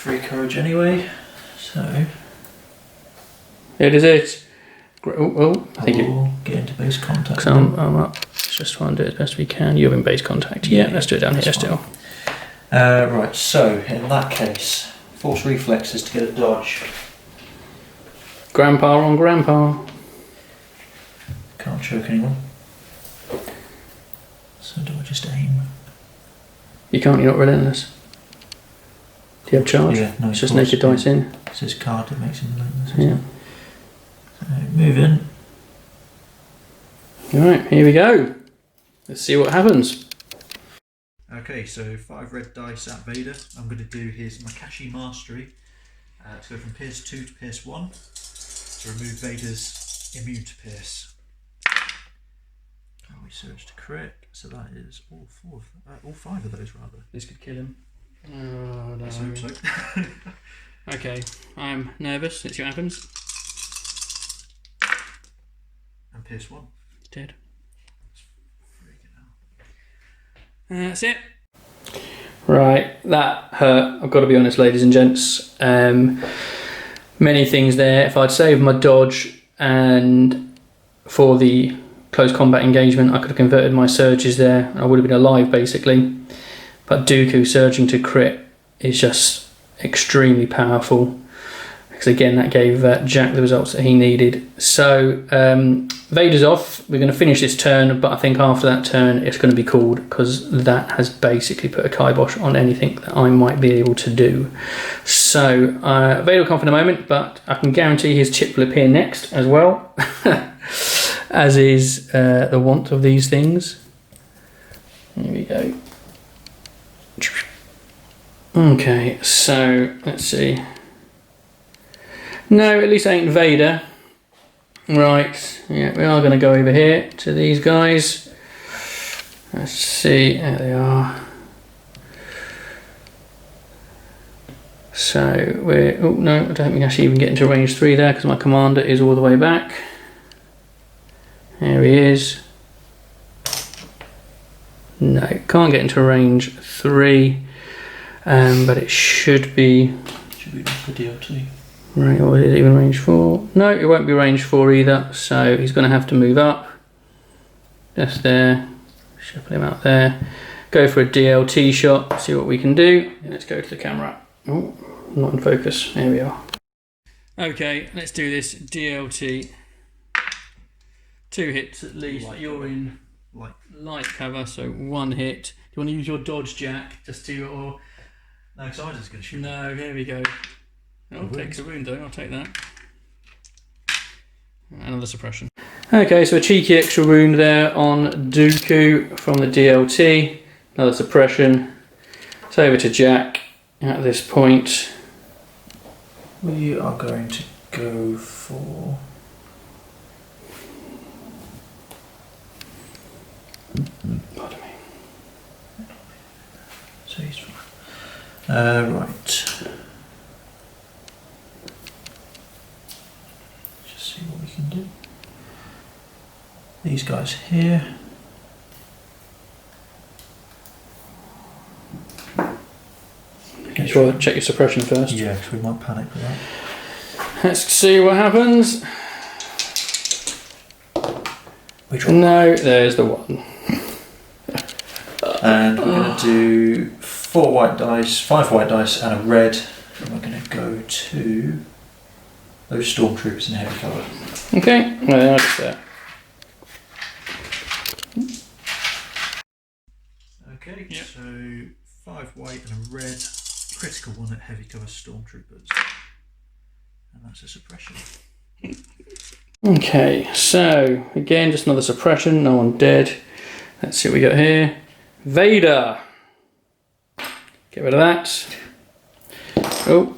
free courage anyway, so... It is it. I think we'll get into base contact. So I'm up. Let's just try and do it as best we can. You're in base contact. Yeah, let's do it down here still. Right, so in that case, force reflexes to get a dodge. Grandpa on grandpa. Can't choke anyone. So do I just aim? You can't, you're not relentless. Do you have charge? Yeah, no. It's just naked dice in. It's his card that makes him relentless. Yeah. So move in. Alright, here we go. Let's see what happens. Okay, so 5 red dice at Vader. I'm going to do his Makashi Mastery to go from Pierce 2 to Pierce 1 to remove Vader's immune to Pierce. We search to crit, so that is all 5 of those rather. This could kill him. Oh, no. Let's hope so. Okay, I'm nervous. Let's see what happens. And Pierce 1. Dead. Freaking hell. That's it. Right, that hurt. I've got to be honest, ladies and gents. Many things there. If I'd saved my dodge and for the close combat engagement, I could have converted my surges there. I would have been alive basically. But Dooku surging to crit is just extremely powerful. Because again, that gave Jack the results that he needed. So Vader's off. We're going to finish this turn, but I think after that turn it's going to be called because that has basically put a kibosh on anything that I might be able to do. So Vader will come for in a moment, but I can guarantee his chip will appear next as well, as is the want of these things. Here we go. Okay, so let's see. No, at least it ain't Vader. Right, yeah, we are going to go over here to these guys. Let's see, there they are. So we're, oh no, I don't think we actually even get into range 3 there because my commander is all the way back. There he is. No, can't get into range 3, but it should be... Should be just the DLT. Right, or is it even range 4? No, it won't be range 4 either, so he's going to have to move up. Just there. Shuffle him out there. Go for a DLT shot, see what we can do. Let's go to the camera. Oh, not in focus. There we are. Okay, let's do this. DLT. 2 hits at least. Light You're cover. in light cover, so 1 hit. Do you want to use your dodge, Jack? Just to, or... No, because I was just going to shoot. No, here we go. Oh, takes a wound though, I'll take that. Another suppression. Okay, so a cheeky extra wound there on Dooku from the DLT. Another suppression. It's over to Jack at this point. We are going to go for... Pardon me. So he's fine. Right. Just see what we can do. These guys here. Okay, sure, check your suppression first. Yeah, because we might panic with that. Let's see what happens. Which one? No, there's the 1. And we're going to do 4 white dice, 5 white dice and a red. And we're going to go to those stormtroopers in heavy cover. Okay, well, they are just there. Okay, Yep. so 5 white and a red. Critical 1 at heavy cover stormtroopers. And that's a suppression. Okay, so again, just another suppression, no one dead. Let's see what we got here. Vader. Get rid of that. Oh.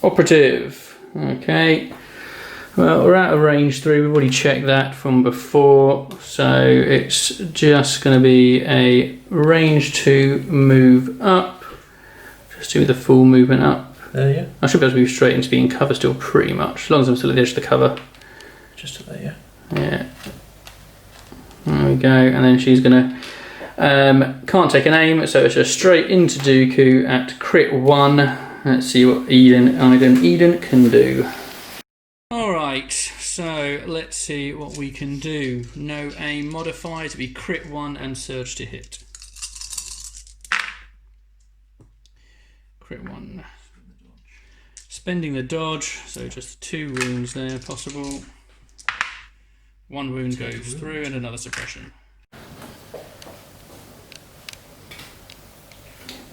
Operative. Okay. Well, we're out of range 3. We've already checked that from before. So it's just going to be a range 2 move up. Just do the full movement up. Yeah. I should be able to move straight into being cover still pretty much. As long as I'm still at the edge of the cover. Just to there, yeah. Yeah. There we go. And then she's going to... can't take an aim, so it's just straight into Dooku at crit 1. Let's see what Eden can do. Alright, so let's see what we can do. No aim modifier to be crit 1 and surge to hit. Crit 1. Spending the dodge, so just 2 wounds there possible. 1 wound goes through and another suppression.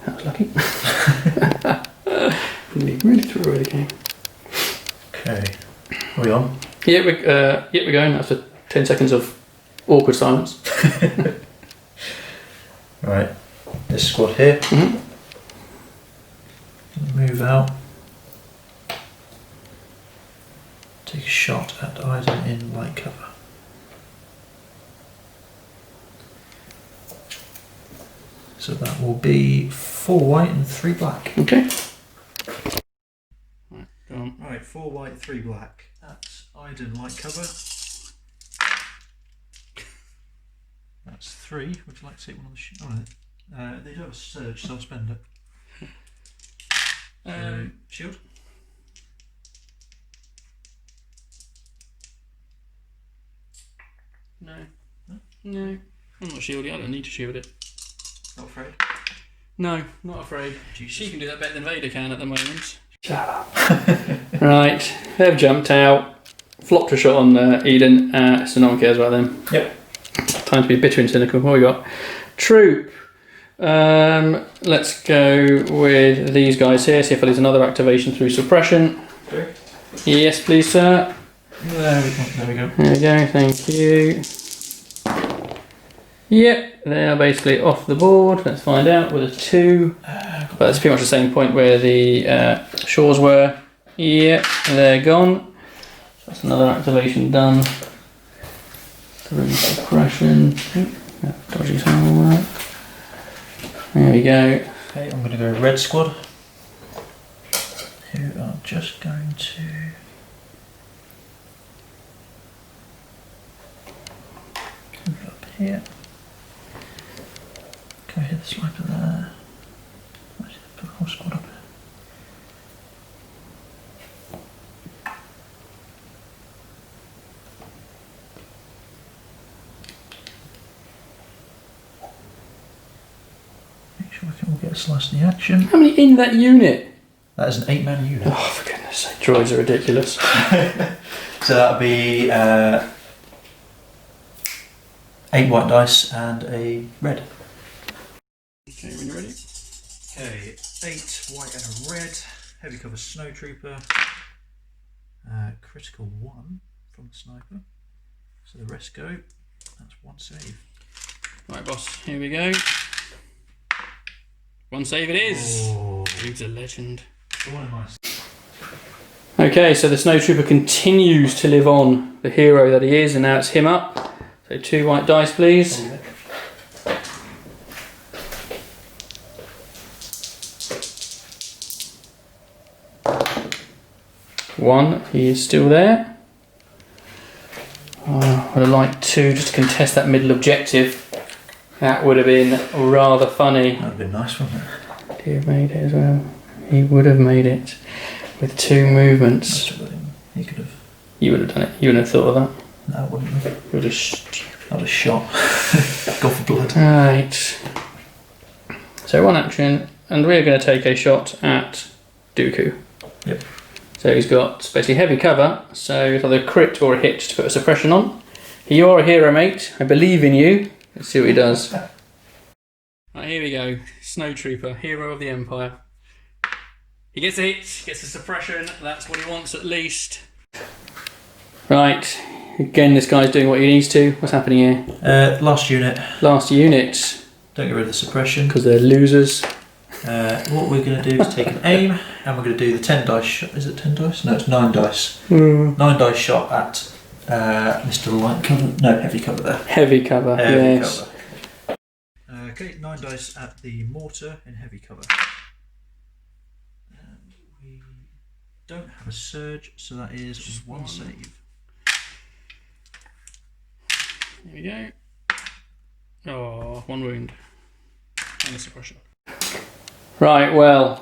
That was lucky. Really threw away the game. Okay. Are we on? Yeah, we're going. After 10 seconds of awkward silence. Right. This squad here. Mm-hmm. Move out. Take a shot at Iden in light cover. So that will be 4 white and 3 black. Okay. Right, go on. Right, 4 white, 3 black. That's Iden light cover. That's 3. Would you like to take one on the sheet? Alright. They do have a surge, so I'll spend it. Shield. No. No. I'm not shielding. I don't need to shield it. Not afraid? No, not afraid. Jesus. She can do that better than Vader can at the moment. Shut up. Right, they've jumped out. Flopped a shot on Eden, so no one cares about them. Yep. Time to be bitter and cynical. What we got? Troop. Let's go with these guys here. See if there's another activation through suppression. Okay. Yes, please, sir. There we go. There we go, thank you. Yep, they are basically off the board. Let's find out with a 2. But that's pretty much the same point where the shores were. Yep, they're gone. That's another activation done. Through suppression. Dodgy sound, all right. There we go. Okay, I'm going to go red squad. Who are just going to move up here. Go hit the sniper there. Let's put the whole squad up there. Make sure we can all get a slice of the action. How many in that unit? That is an 8-man unit. Oh, for goodness sake, droids are ridiculous. So that'll be 8 white dice and a red. Okay, when you're ready. Okay, 8 white and a red. Heavy cover snow trooper. Critical 1 from the sniper. So the rest go. That's 1 save. Right, boss, here we go. 1 save it is. Oh. He's a legend. Nice. Okay, so the snowtrooper continues to live on, the hero that he is, and now it's him up. So 2 white dice, please. Okay. One, he is still there. Oh, I would have liked 2 just to contest that middle objective. That would have been rather funny. That would have been nice, wouldn't it? He'd have made it as well. He would have made it with 2 movements. He could have. You would have done it. You wouldn't have thought of that. No, I wouldn't have. You would have I'd have shot. Go for blood. Right. So 1 action, and we're going to take a shot at Dooku. Yep. So he's got basically heavy cover, so it's either a crit or a hit to put a suppression on. You are a hero, mate. I believe in you. Let's see what he does. Right, here we go. Snowtrooper, hero of the Empire. He gets a hit, gets a suppression. That's what he wants at least. Right. Again, this guy's doing what he needs to. What's happening here? Last unit. Last unit. Don't get rid of the suppression. Because they're losers. What we're going to do is take an aim, and we're going to do the 10 dice shot. Is it 10 dice? No, it's 9 dice. 9 dice shot at Mr. Light Cover. No, heavy cover there. Heavy cover, Heavy yes. cover. Okay, 9 dice at the mortar in heavy cover. And we don't have a surge, so that is just 1 save. Here we go. Oh, 1 wound. And a suppression. Right, well,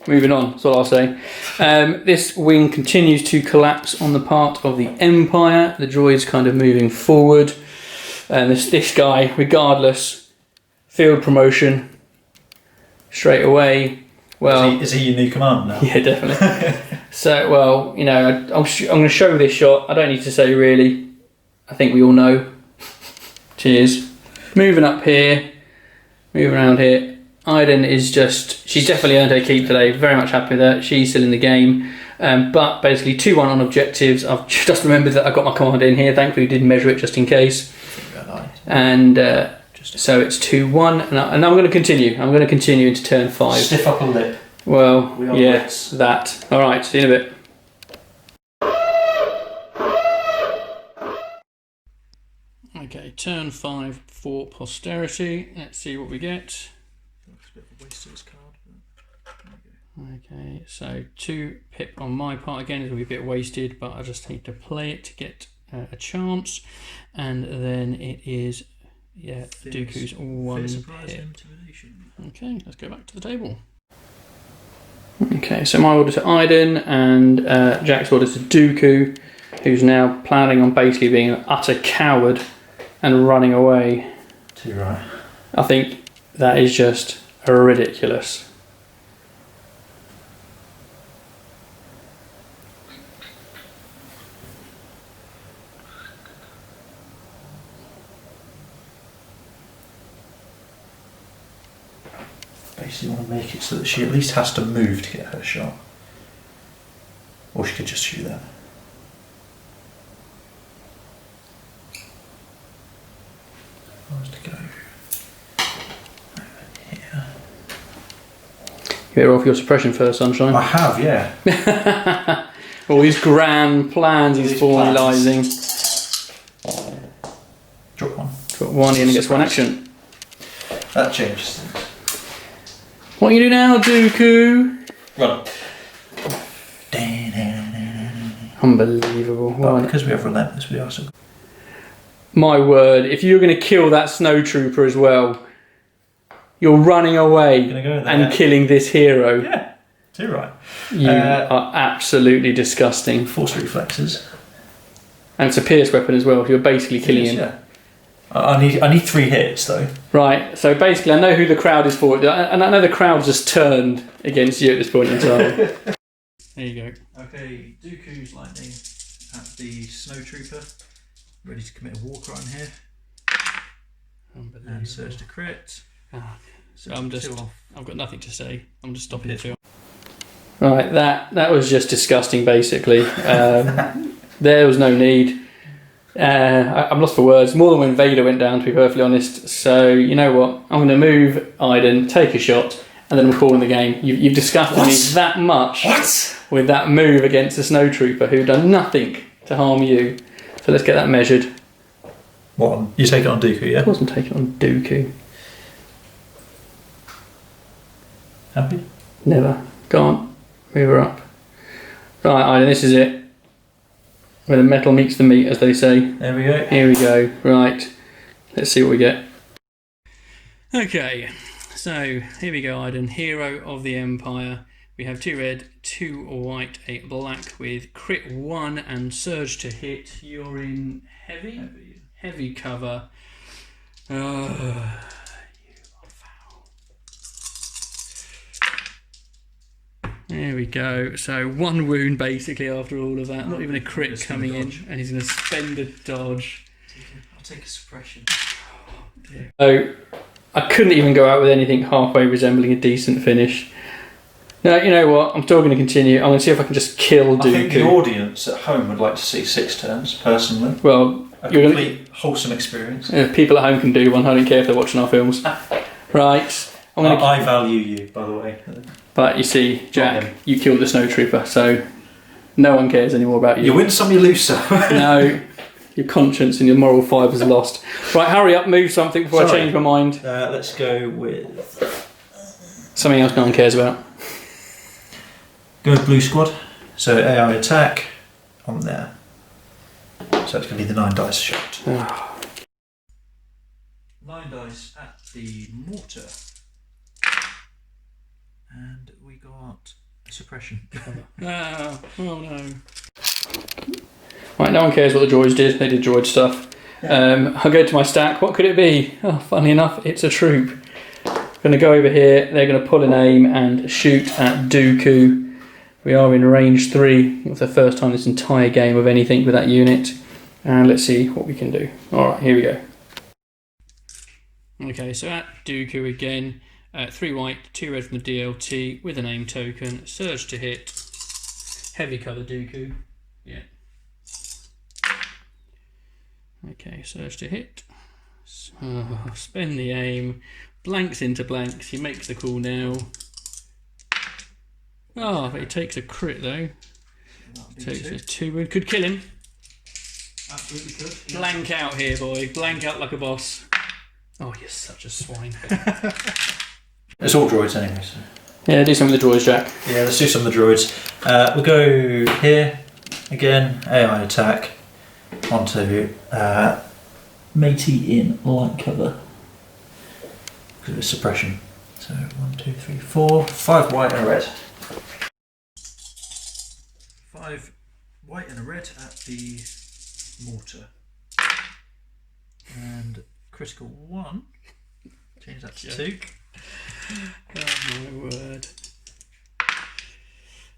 moving on, that's all I'll say. This wing continues to collapse on the part of the Empire. The droid's kind of moving forward. And this guy, regardless, field promotion straight away. Well, is he your new command now? Yeah, definitely. So, well, you know, I'm going to show this shot. I don't need to say really. I think we all know. Cheers. Moving up here, moving around here. Iden is she's definitely earned her keep today. Very much happy with her. She's still in the game. But basically 2-1 on objectives. I've just remembered that I got my command in here. Thankfully, didn't measure it just in case. And so it's 2-1. And I'm going to continue. I'm going to continue into turn 5. Stiff upper lip. Well, yes, that. All right, see you in a bit. Okay, turn 5 for posterity. Let's see what we get. A bit of a waste of this card. Okay, so 2 pip on my part again. It'll be a bit wasted, but I just need to play it to get a chance. And then it is, Dooku's 1 pip. Okay, let's go back to the table. Okay, so my order to Iden and Jack's order to Dooku, who's now planning on basically being an utter coward and running away. Too right. I think that is just ridiculous. Basically want to make it so that she at least has to move to get her shot. Or she could just shoot that. I was to go over here. You better off your suppression first, Sunshine. I have, yeah. All these grand plans he's formalising. Drop one. Drop 1, he only gets 1 action. That changes things. What you do now, Dooku? Run. Unbelievable. Well, because we have relentless, we are so. My word, if you're going to kill that snowtrooper as well, you're running away and killing this hero. Yeah, too right. You are absolutely disgusting. Force reflexes. And it's a pierce weapon as well. You're basically killing him. Yeah. I need 3 hits though. Right, so basically I know who the crowd is for, and I know the crowd's just turned against you at this point in time. There you go. Okay, Dooku's lightning at the snowtrooper. Ready to commit a war crime here. And search to crit. So I've got nothing to say. I'm just stopping the film. Right, that was just disgusting basically. There was no need. I'm lost for words, more than when Vader went down, to be perfectly honest. So, you know what? I'm going to move Iden, take a shot, and then I'm calling the game. You've disgusted me that much with that move against the snowtrooper who done nothing to harm you. So let's get that measured. What? You take it on Dooku, yeah? I wasn't taking it on Dooku. Happy? Never. Go on. Move her up. Right, Iden, this is it. Where the metal meets the meat, as they say. There we go. Here we go. Right. Let's see what we get. Okay. So, here we go, Iden. Hero of the Empire. We have 2 red, 2 white, 8 black with crit 1 and surge to hit. You're in heavy cover. You are foul. There we go. So 1 wound basically after all of that. Not even a crit coming in, and he's going to spend a dodge. I'll take a suppression. So I couldn't even go out with anything halfway resembling a decent finish. No, you know what? I'm still going to continue. I'm going to see if I can just kill Dooku. I think the audience at home would like to see 6 turns, personally. Well, you're complete wholesome experience. People at home can do one. I don't care if they're watching our films. Right. I value you, by the way. But you see, Jack, you killed the snowtrooper, so no one cares anymore about you. You win some, you lose some. No, your conscience and your moral fibres are lost. Right, hurry up, move something before I change my mind. Let's go with something else no one cares about. Go with Blue Squad. So AI attack on there. So it's going to be the 9 dice shot. 9 dice at the mortar. And we got a suppression. Oh no. Right, no one cares what the droids did. They did droid stuff. I'll go to my stack. What could it be? Oh, funny enough, it's a troop. Going to go over here. They're going to pull an aim and shoot at Dooku. We are in range 3. It's the first time this entire game of anything with that unit. And let's see what we can do. Alright, here we go. Okay, so at Dooku again. 3 white, 2 red from the DLT with an aim token. Surge to hit. Heavy cover Dooku. Yeah. Okay, surge to hit. So, spend the aim. Blanks into blanks. He makes the call now. Oh, but he takes a crit though. Takes a 2 wound. Could kill him. Absolutely could. Blank out here, boy. Blank out like a boss. Oh, you're such a swine. It's all droids anyway, so. Yeah, do some of the droids, Jack. Yeah, let's do some of the droids. We'll go here. Again, AI attack. Onto matey in light cover. Because of its suppression. So 1, 2, 3, 4. 5 white and a red. 5 white and a red at the mortar. And critical 1. Change that to 2. Oh my word.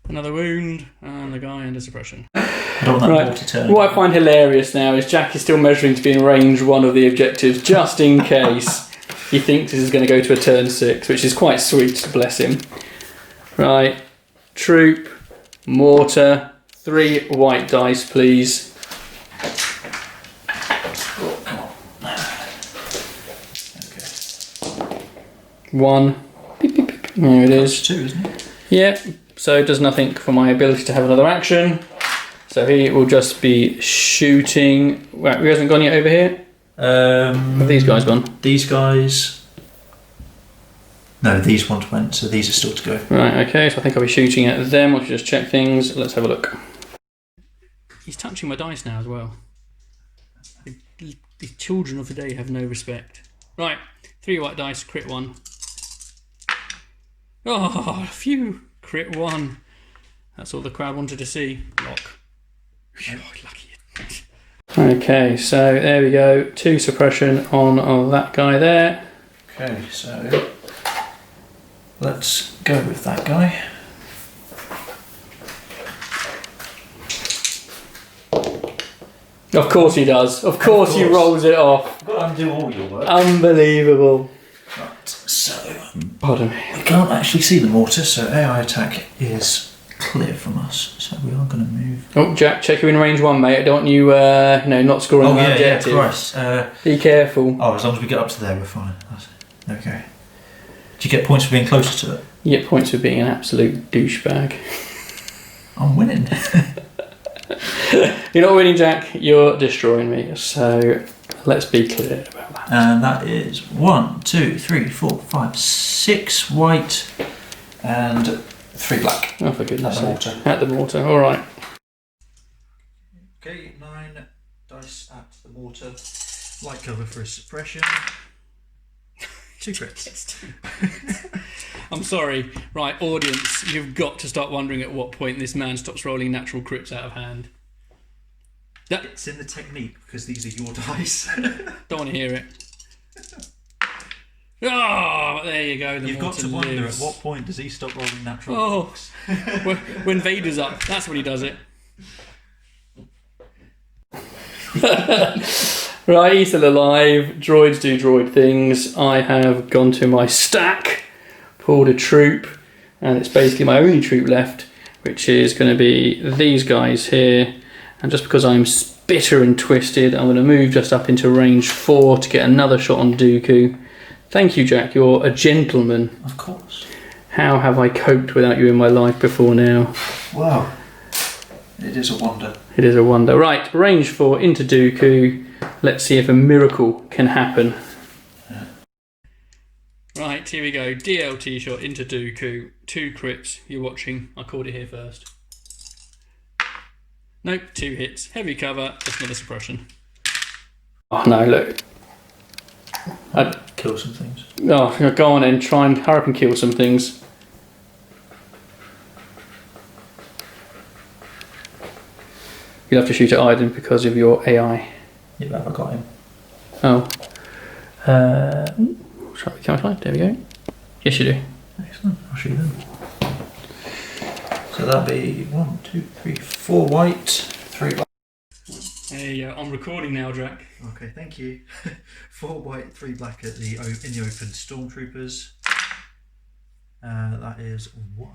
Another wound, and the guy under suppression. Right. What I find hilarious now is Jack is still measuring to be in range 1 of the objectives, just in case he thinks this is going to go to a turn 6, which is quite sweet, bless him. Right, troop, mortar, 3 white dice, please. Oh, come on. Okay. 1. Beep, beep, beep. There it is. That's 2, isn't it? Yep. So it does nothing for my ability to have another action. So he will just be shooting. Right, we hasn't gone yet over here? Have these guys gone? These guys. No, these ones went, so these are still to go. Right, okay, so I think I'll be shooting at them. I should just check things. Let's have a look. He's touching my dice now as well. The children of the day have no respect. Right, 3 white dice, crit 1. Oh, phew, crit 1. That's all the crowd wanted to see. Lock. Oh, lucky. Okay, so there we go. 2 suppression on that guy there. Okay, so let's go with that guy. Of course he does. Of course he rolls it off. You've got to undo all your work. Unbelievable. Right, so Pardon me. we can't actually see the mortar, so AI attack is clear from us. So we are going to move. Oh, Jack, check you're in range 1, mate. I don't want you, not scoring Oh an yeah, objective. Christ. Be careful. Oh, as long as we get up to there, we're fine. Okay. Do you get points for being closer to it? You get points for being an absolute douchebag. I'm winning. You're not winning, Jack. You're destroying me. So let's be clear about that. And that is 1, 2, 3, 4, 5, 6 white and 3 black. Oh, for goodness At the sake. mortar. At the mortar. All right. Okay, 9 dice at the mortar. Light cover for a suppression. 2 crits. I'm sorry. Right, audience, you've got to start wondering at what point this man stops rolling natural crits out of hand. It's in the technique because these are your dice. Don't want to hear it. Oh, there you go. The You've got to mortar wonder lives. at what point does he stop rolling natural Oh, when Vader's up, that's when he does it. Right, he's still alive. Droids do droid things. I have gone to my stack, pulled a troop, and it's basically my only troop left, which is going to be these guys here. And just because I'm bitter and twisted, I'm going to move just up into range 4 to get another shot on Dooku. Thank you, Jack. You're a gentleman. Of course. How have I coped without you in my life before now? Wow. It is a wonder. It is a wonder. Right, range 4 into Dooku. Let's see if a miracle can happen. Yeah. Right, here we go. DLT shot into Dooku. 2 crits. You're watching. I called it here first. Nope, 2 hits. Heavy cover. Just another suppression. Oh no, look. Kill some things. Oh, go on then. Try and hurry up and kill some things. You'll have to shoot at Iden because of your AI. Yeah, have I got him? Oh. Sorry, can I fly? There we go. Yes, you do. Excellent. I'll shoot them. So that'll be 1, 2, 3, 4 white, 3 black. There you go. I'm recording now, Drac. Okay, thank you. 4 white, 3 black in the open stormtroopers. That is 1.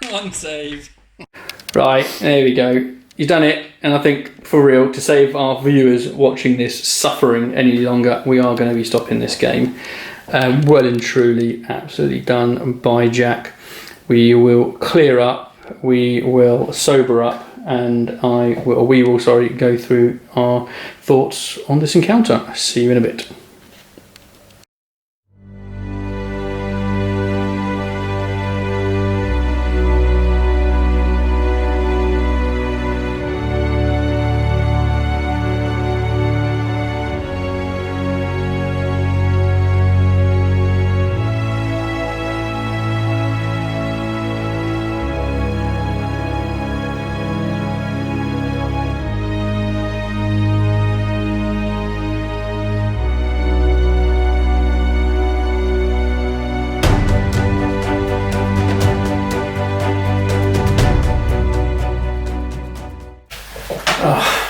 One save. Right, there we go. You've done it, and I think for real, to save our viewers watching this suffering any longer, we are going to be stopping this game. Well and truly, absolutely done by Jack. We will clear up, we will sober up, and we will go through our thoughts on this encounter. See you in a bit.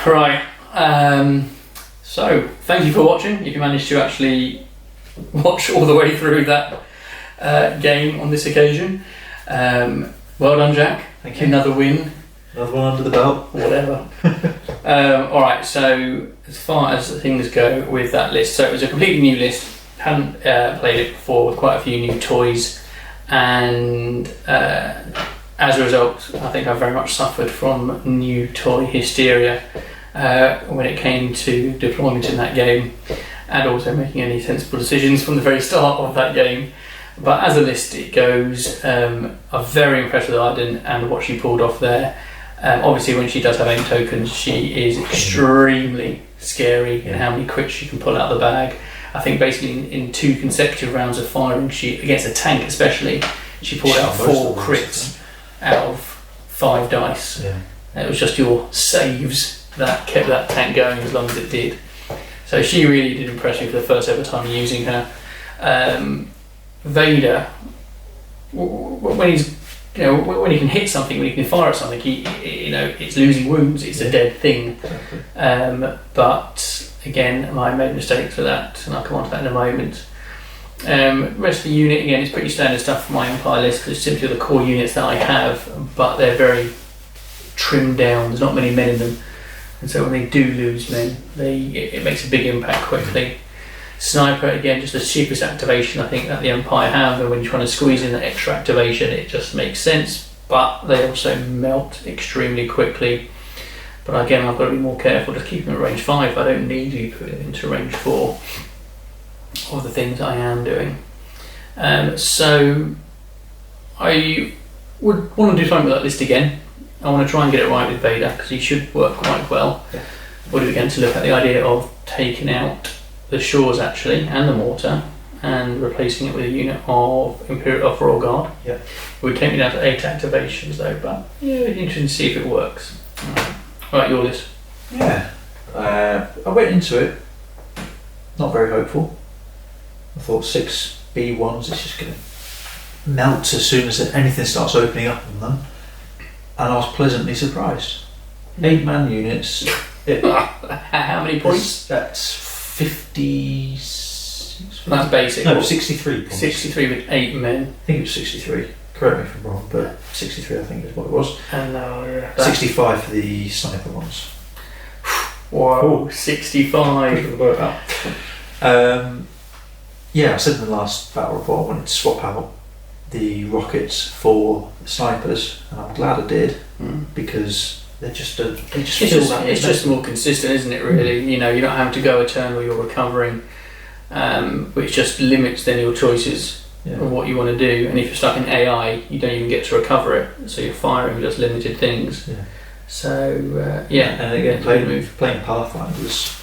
Right, so thank you for watching. If you managed to actually watch all the way through that game on this occasion, well done, Jack. Thank you. Another win. Another one under the belt. Whatever. Alright, so as far as things go with that list, so it was a completely new list. Hadn't played it before, with quite a few new toys, and as a result, I think I very much suffered from new toy hysteria when it came to deployment in that game, and also making any sensible decisions from the very start of that game. But as a list it goes, I'm very impressed with Arden and what she pulled off there. Obviously when she does have aim tokens, she is extremely scary in how many crits she can pull out of the bag. I think basically in 2 consecutive rounds of firing, she against a tank especially, she pulled out 4 crits out of 5 dice. Yeah. And it was just your saves that kept that tank going as long as it did. So she really did impress me for the first ever time using her. Vader, when he's when he can hit something, when he can fire at something, it's losing wounds. It's a dead thing. But again, I made mistakes with that, and I'll come on to that in a moment. Rest of the unit, again, is pretty standard stuff for my Empire list, because it's simply the core units that I have, but they're very trimmed down. There's not many men in them, and so when they do lose men, it makes a big impact quickly. Sniper, again, just the cheapest activation I think that the Empire have, and when you're trying to squeeze in that extra activation, it just makes sense, but they also melt extremely quickly. But again, I've got to be more careful, just keep them at range 5. I don't need to put it into range 4 of the things I am doing. So I would want to do something with that list again. I want to try and get it right with Vader, because he should work quite well. Yeah. We'll do again to look at the idea of taking out the shores actually and the mortar and replacing it with a unit of Royal Guard. Yeah. It would take me down to 8 activations though, but yeah, it'd be interesting to see if it works. Right, your list. Yeah. I went into it not very hopeful. I thought 6 B1s is just going to melt as soon as anything starts opening up on them, and I was pleasantly surprised. 8-man units. How many points? That's 56. That's basic. No, 63 points. 63 with 8 men. I think it was 63. Correct me if I'm wrong, but 63 I think is what it was. And 65 for the sniper ones. Wow, 65. Yeah, I said in the last battle report I wanted to swap out the rockets for the snipers, and I'm glad I did, because they just feel that. It's just more consistent, isn't it? Really, you don't have to go a turn where you're recovering, which just limits then your choices of what you want to do. And if you're stuck in AI, you don't even get to recover it, so you're firing just limited things. Yeah. So and again, playing Pathfinders,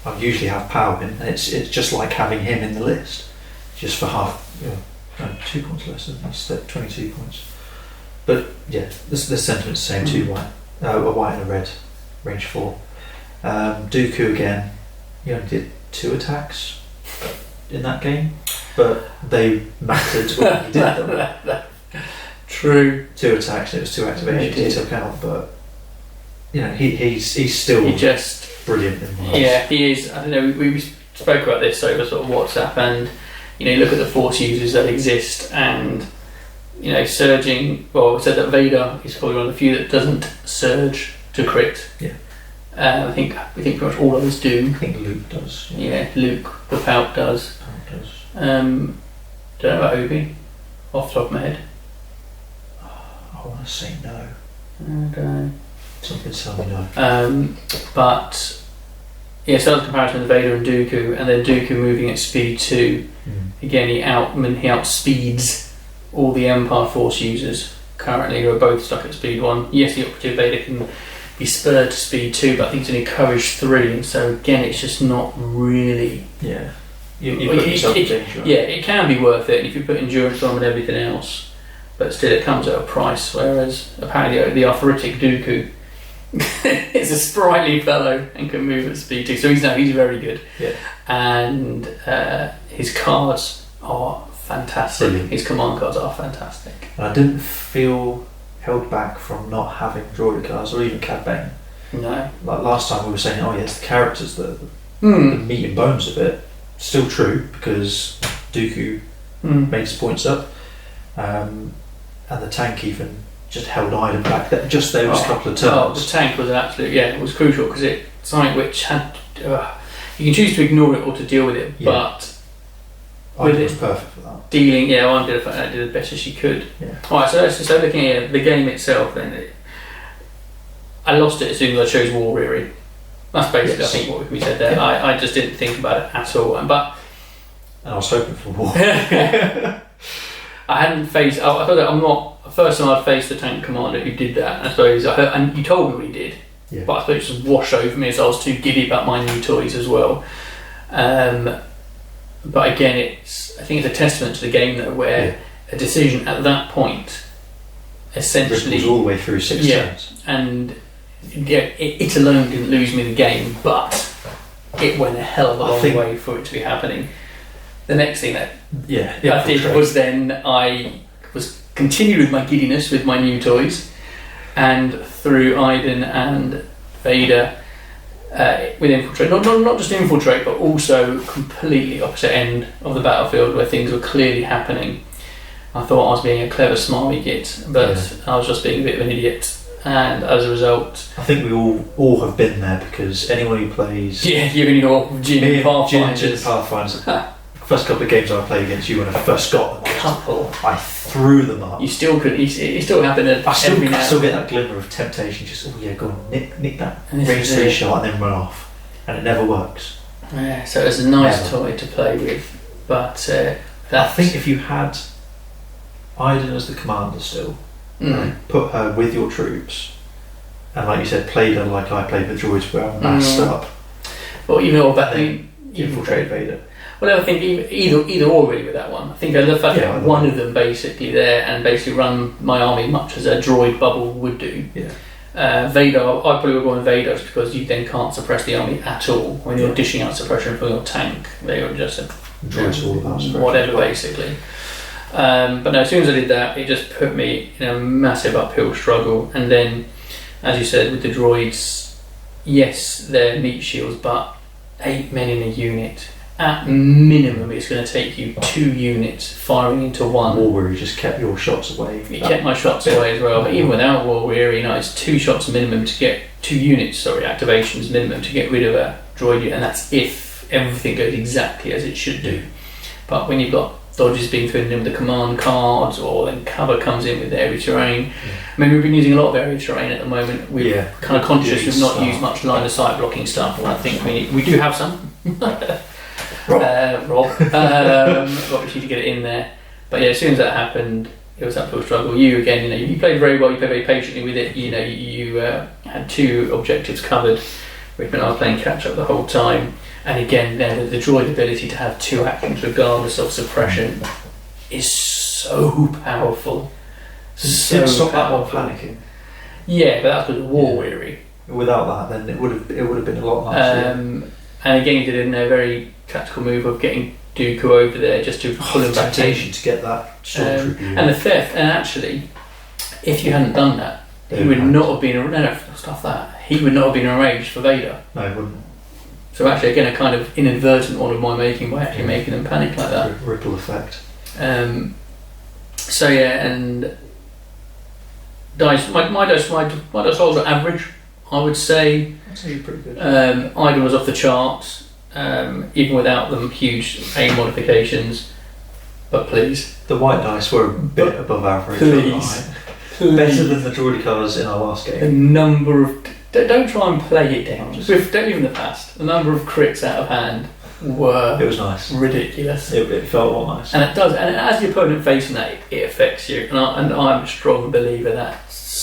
I usually have power in, and it's just like having him in the list, just for half, 2 points less than this, 22 points. But yeah, the sentiment's the same. 2 white, a white and a red, range 4. Dooku again. He only did 2 attacks in that game, but they mattered when he did them. True. 2 attacks, and it was 2 activations he took out, but he's still just brilliant in my eyes. Yeah, he is. I don't know. We spoke about this over sort of WhatsApp, and you look at the Force users that exist, and surging. Well, we said that Vader is probably one of the few that doesn't surge to crit. Yeah. I think pretty much all of us do. I think Luke does. Yeah, Luke the Pout does. Don't know about Obi, off the top of my head. I want to say no. I don't know. Something tell me no. But yeah, so that's comparison to Vader and Dooku, and then Dooku moving at speed 2. Again, he outspeeds all the Empire Force users currently, who are both stuck at speed 1. Yes, the operative Vader can be spurred to speed 2, but I think it's only courage 3, and so again, it's just not really. Yeah. You put yourself in danger. Yeah, it can be worth it if you put endurance on and everything else, but still, it comes at a price. Whereas apparently, the arthritic Dooku is a sprightly fellow and can move at speed 2, so he's very good. Yeah. And his cards are fantastic. Brilliant. His command cards are fantastic. And I didn't feel held back from not having droid cards or even Cad Bane. No. Like last time we were saying, it's the characters that the meat and bones of it. Still true, because Dooku makes points up, and the tank even just held Iden back. Just those couple of turns. Oh, the tank was an absolute, it was crucial, because it's something which had. You can choose to ignore it or to deal with it, but Iden was perfect for that. Dealing, Iden did the best as she could. Yeah. Alright, so looking at the game itself, then I lost it as soon as I chose War Weary. That's basically, I think, what we said there. Yeah. I just didn't think about it at all. And I was hoping for war. I hadn't faced. I thought that I'm not. First time I'd faced the tank commander who did that. I suppose and you told me what he did. Yeah. But I suppose it just washed over me as I was too giddy about my new toys as well. But again, I think it's a testament to the game though, where a decision at that point essentially ripples all the way through 6 turns. And it alone didn't lose me the game, but it went a hell of a long way for it to be happening. The next thing that I did was then I was continued with my giddiness with my new toys, and through Iden and Vader with Infiltrate, not just Infiltrate, but also completely opposite end of the battlefield where things were clearly happening. I thought I was being a clever smarmy git, but I was just being a bit of an idiot. And as a result, I think we all have been there, because anyone who plays you and your Jin Pathfinders. First couple of games I played against you when I first got them, I threw them up. You still could. It still happened. I still get that glimmer of temptation. Just go on, nick that range 3 shot and then run off, and it never works. Yeah, so it's a nice toy to play with, but I think if you had Iden as the commander still. Put her with your troops, and like you said, played her like I played with droids, where I'm massed up. Well, about the Infiltrate Vader. Well, I think either or really with that one. I think I love that one of them basically there and basically run my army much as a droid bubble would do. Yeah. Vader, I probably would go on Vader because you then can't suppress the army at all when you're dishing out suppression from your tank. They are just droids all about suppression. Whatever basically. But no, as soon as I did that, it just put me in a massive uphill struggle. And then, as you said, with the droids, yes, they're meat shields, but 8 men in a unit. At minimum, it's going to take you 2 units firing into one. War Weary just kept your shots away. It kept my shots away as well. But even without War Weary, it's 2 shots minimum to get 2 units. Activations minimum to get rid of a droid unit, and that's if everything goes exactly as it should do. But when you've got dodges being thrown in with the command cards, or then cover comes in with area terrain. I mean, we've been using a lot of area terrain at the moment. We're kind of conscious we've not used much line of sight blocking stuff, and I think we do have some. Rob, but we need to get it in there. But as soon as that happened, it was uphill struggle. You again, you played very well. You played very patiently with it. You had 2 objectives covered. We've been playing catch up the whole time. And again, the droid ability to have 2 actions regardless of suppression is so powerful. So didn't stop that one powerful. panicking. Yeah, but that's because war weary. Without that, then it would have been a lot nicer. And again, he did a very tactical move of getting Dooku over there just to pull him back in. Temptation to get that stormtrooper. And the theft, and actually, if you hadn't done that, he would not have been. No, stuff that. He would not have been enraged for Vader. No, he wouldn't. So actually, again, a kind of inadvertent one of my making by actually making them panic like that. Ripple effect. So yeah, and dice. My dice rolls are average. I would say. I'd say you're pretty good. Iden was off the charts, even without them huge aim modifications. But please, The white dice were a bit above average. Please. Better than the Geordie colours in our last the game. number of don't try and play it down. Don't even the past. The number of crits out of hand were It was nice. ridiculous. It felt all nice. And it does, and as the opponent facing that, it affects you. And I'm a strong believer that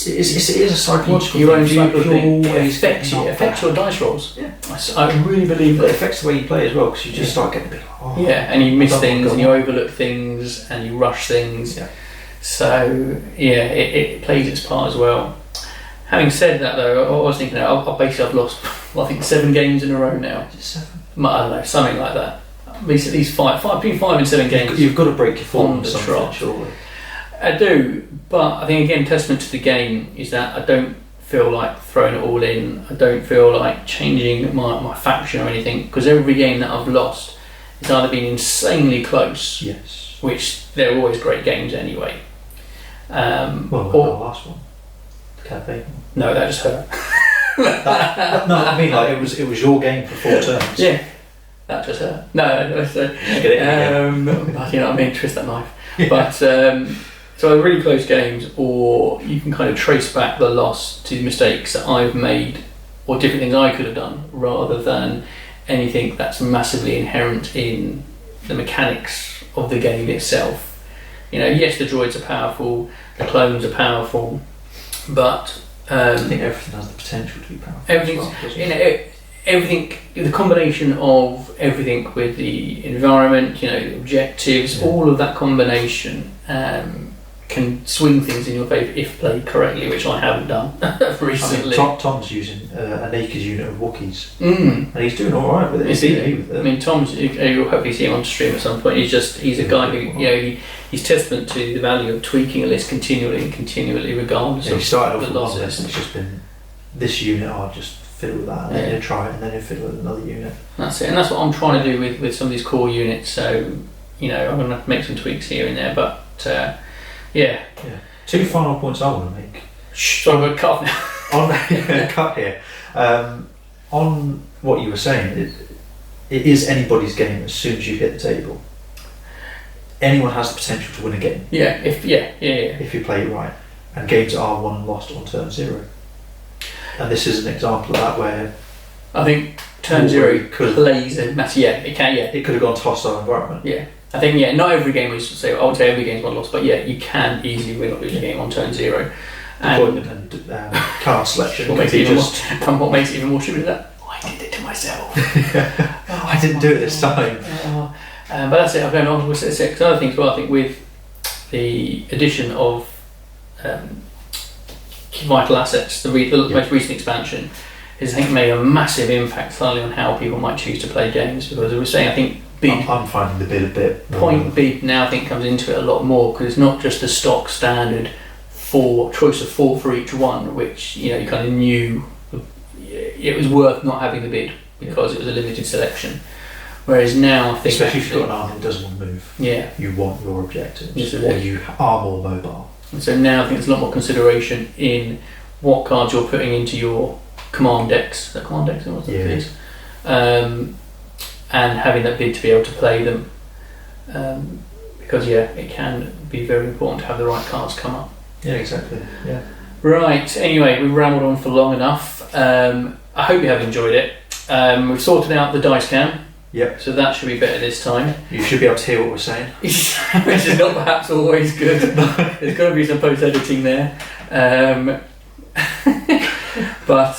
It is a psychological your own thing. Like, psychological you're thing. It always affects you. It not affects bad. your dice rolls. Yeah. I really believe But it that. affects the way you play as well, because you just start getting a bit like, oh. Yeah, and you miss Double things, and goal. you overlook things, and you rush things. Yeah. So yeah, it plays its part as well. Having said that, though, I was thinking, I've lost, I think 7 games in a row now. Is it 7? I don't know, something like that. At least five, between 5 and 7 games. You've got to break your form On on the something, trot. surely. I do, but I think again, testament to the game is that I don't feel like throwing it all in. I don't feel like changing my faction or anything, because every game that I've lost has either been insanely close, Yes. which they're always great games anyway. Well, Or- the last one. The cafe. No, that just hurt. No, I mean, like, it was your game for 4 turns. Yeah, that just hurt. No, so, Get it in again. but you know what I mean, twist that knife. But so really close games, or you can kind of trace back the loss to mistakes that I've made or different things I could have done, rather than anything that's massively inherent in the mechanics of the game itself. You know, yes, the droids are powerful, the clones are powerful, but I think everything has the potential to be powerful. everything's, as well, doesn't you it? know, everything, the combination of everything with the environment, you know, the objectives, Yeah. all of that combination can swing things in your favour if played correctly, which I haven't done recently. I mean, Tom's using a naked unit of Wookiees, Mm. and he's doing all right with it. Is He's he? okay with it. I mean, Tom's, you'll hopefully see him on stream at some point. He's a guy who, you know, he's testament to the value of tweaking a list continually, regardless Yeah, he of started off the with one losses. list, and it's just been this unit. I'll just fiddle with that, and then he'll try it, and then he'll fiddle with another unit. That's it, and that's what I'm trying to do with some of these core units. So, you know, I'm going to make some tweaks here and there, but yeah. 2 final points I want to make. So I'm going to cut off now. On cut here. On what you were saying, it is anybody's game as soon as you hit the table. Anyone has the potential to win a game Yeah, yeah. if you play it right. And games are won and lost on turn 0. And this is an example of that, where I think turn 0 plays a massive. Yeah, it can. Yeah, it could have gone to hostile environment. yeah. I think not every game is. So I would say every game's won lost, but yeah, you can easily win or lose a game on turn 0. Deployment and card selection. What makes could it be even just, what makes it even more stupid is that I did it to myself. I didn't do it this time. But that's it. I've gone on with 6 other things. Well, I think with the addition of vital assets, the most recent expansion has, I think, made a massive impact slightly on how people might choose to play games. Because as we were saying, I think bid I'm finding the bid a bit more point bid now I think comes into it a lot more, because it's not just a stock standard choice of 4 for each one, which you kind of knew it was worth not having the bid because it was a limited selection. Whereas now I think, especially if you've got an army that doesn't want to move. Yeah. You want your objectives, Yes, or you are more mobile. And so now I think there's a lot more consideration in what cards you're putting into your command decks. Is that command decks? What it is? And having that bid to be able to play them. Because it can be very important to have the right cards come up. Yeah, exactly. Yeah. Right, anyway, we've rambled on for long enough. I hope you have enjoyed it. We've sorted out the dice cam. Yep. So that should be better this time. You should be able to hear what we're saying. Which is not perhaps always good. There's got to be some post-editing there. But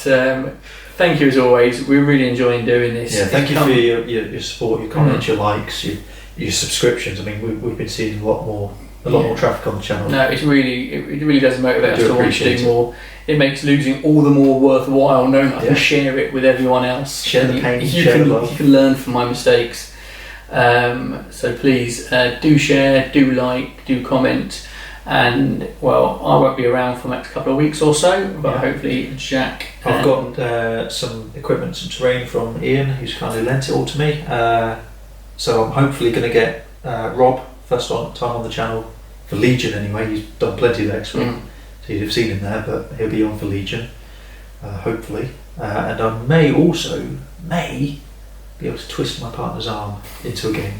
thank you as always. We're really enjoying doing this. Yeah, thank you for your support, your comments, your likes, your subscriptions. I mean, we've been seeing a lot more a lot more traffic on the channel. No, it really does motivate us to want to appreciate do more. It makes losing all the more worthwhile knowing I can share it with everyone else. Share the pain, you share can, the love. You can learn from my mistakes. So please do share, do like, do comment. And well, I won't be around for the next couple of weeks or so, but hopefully Jack. I've got some equipment, some terrain from Ian, who's kindly lent it all to me. So I'm hopefully going to get Rob first time on the channel for Legion anyway. He's done plenty of X-Wing, so you'd have seen him there, but he'll be on for Legion, hopefully. And I may be able to twist my partner's arm into a game.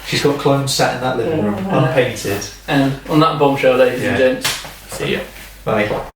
She's got clones sat in that living room, unpainted. And on that bombshell, ladies and gents, see ya. Bye.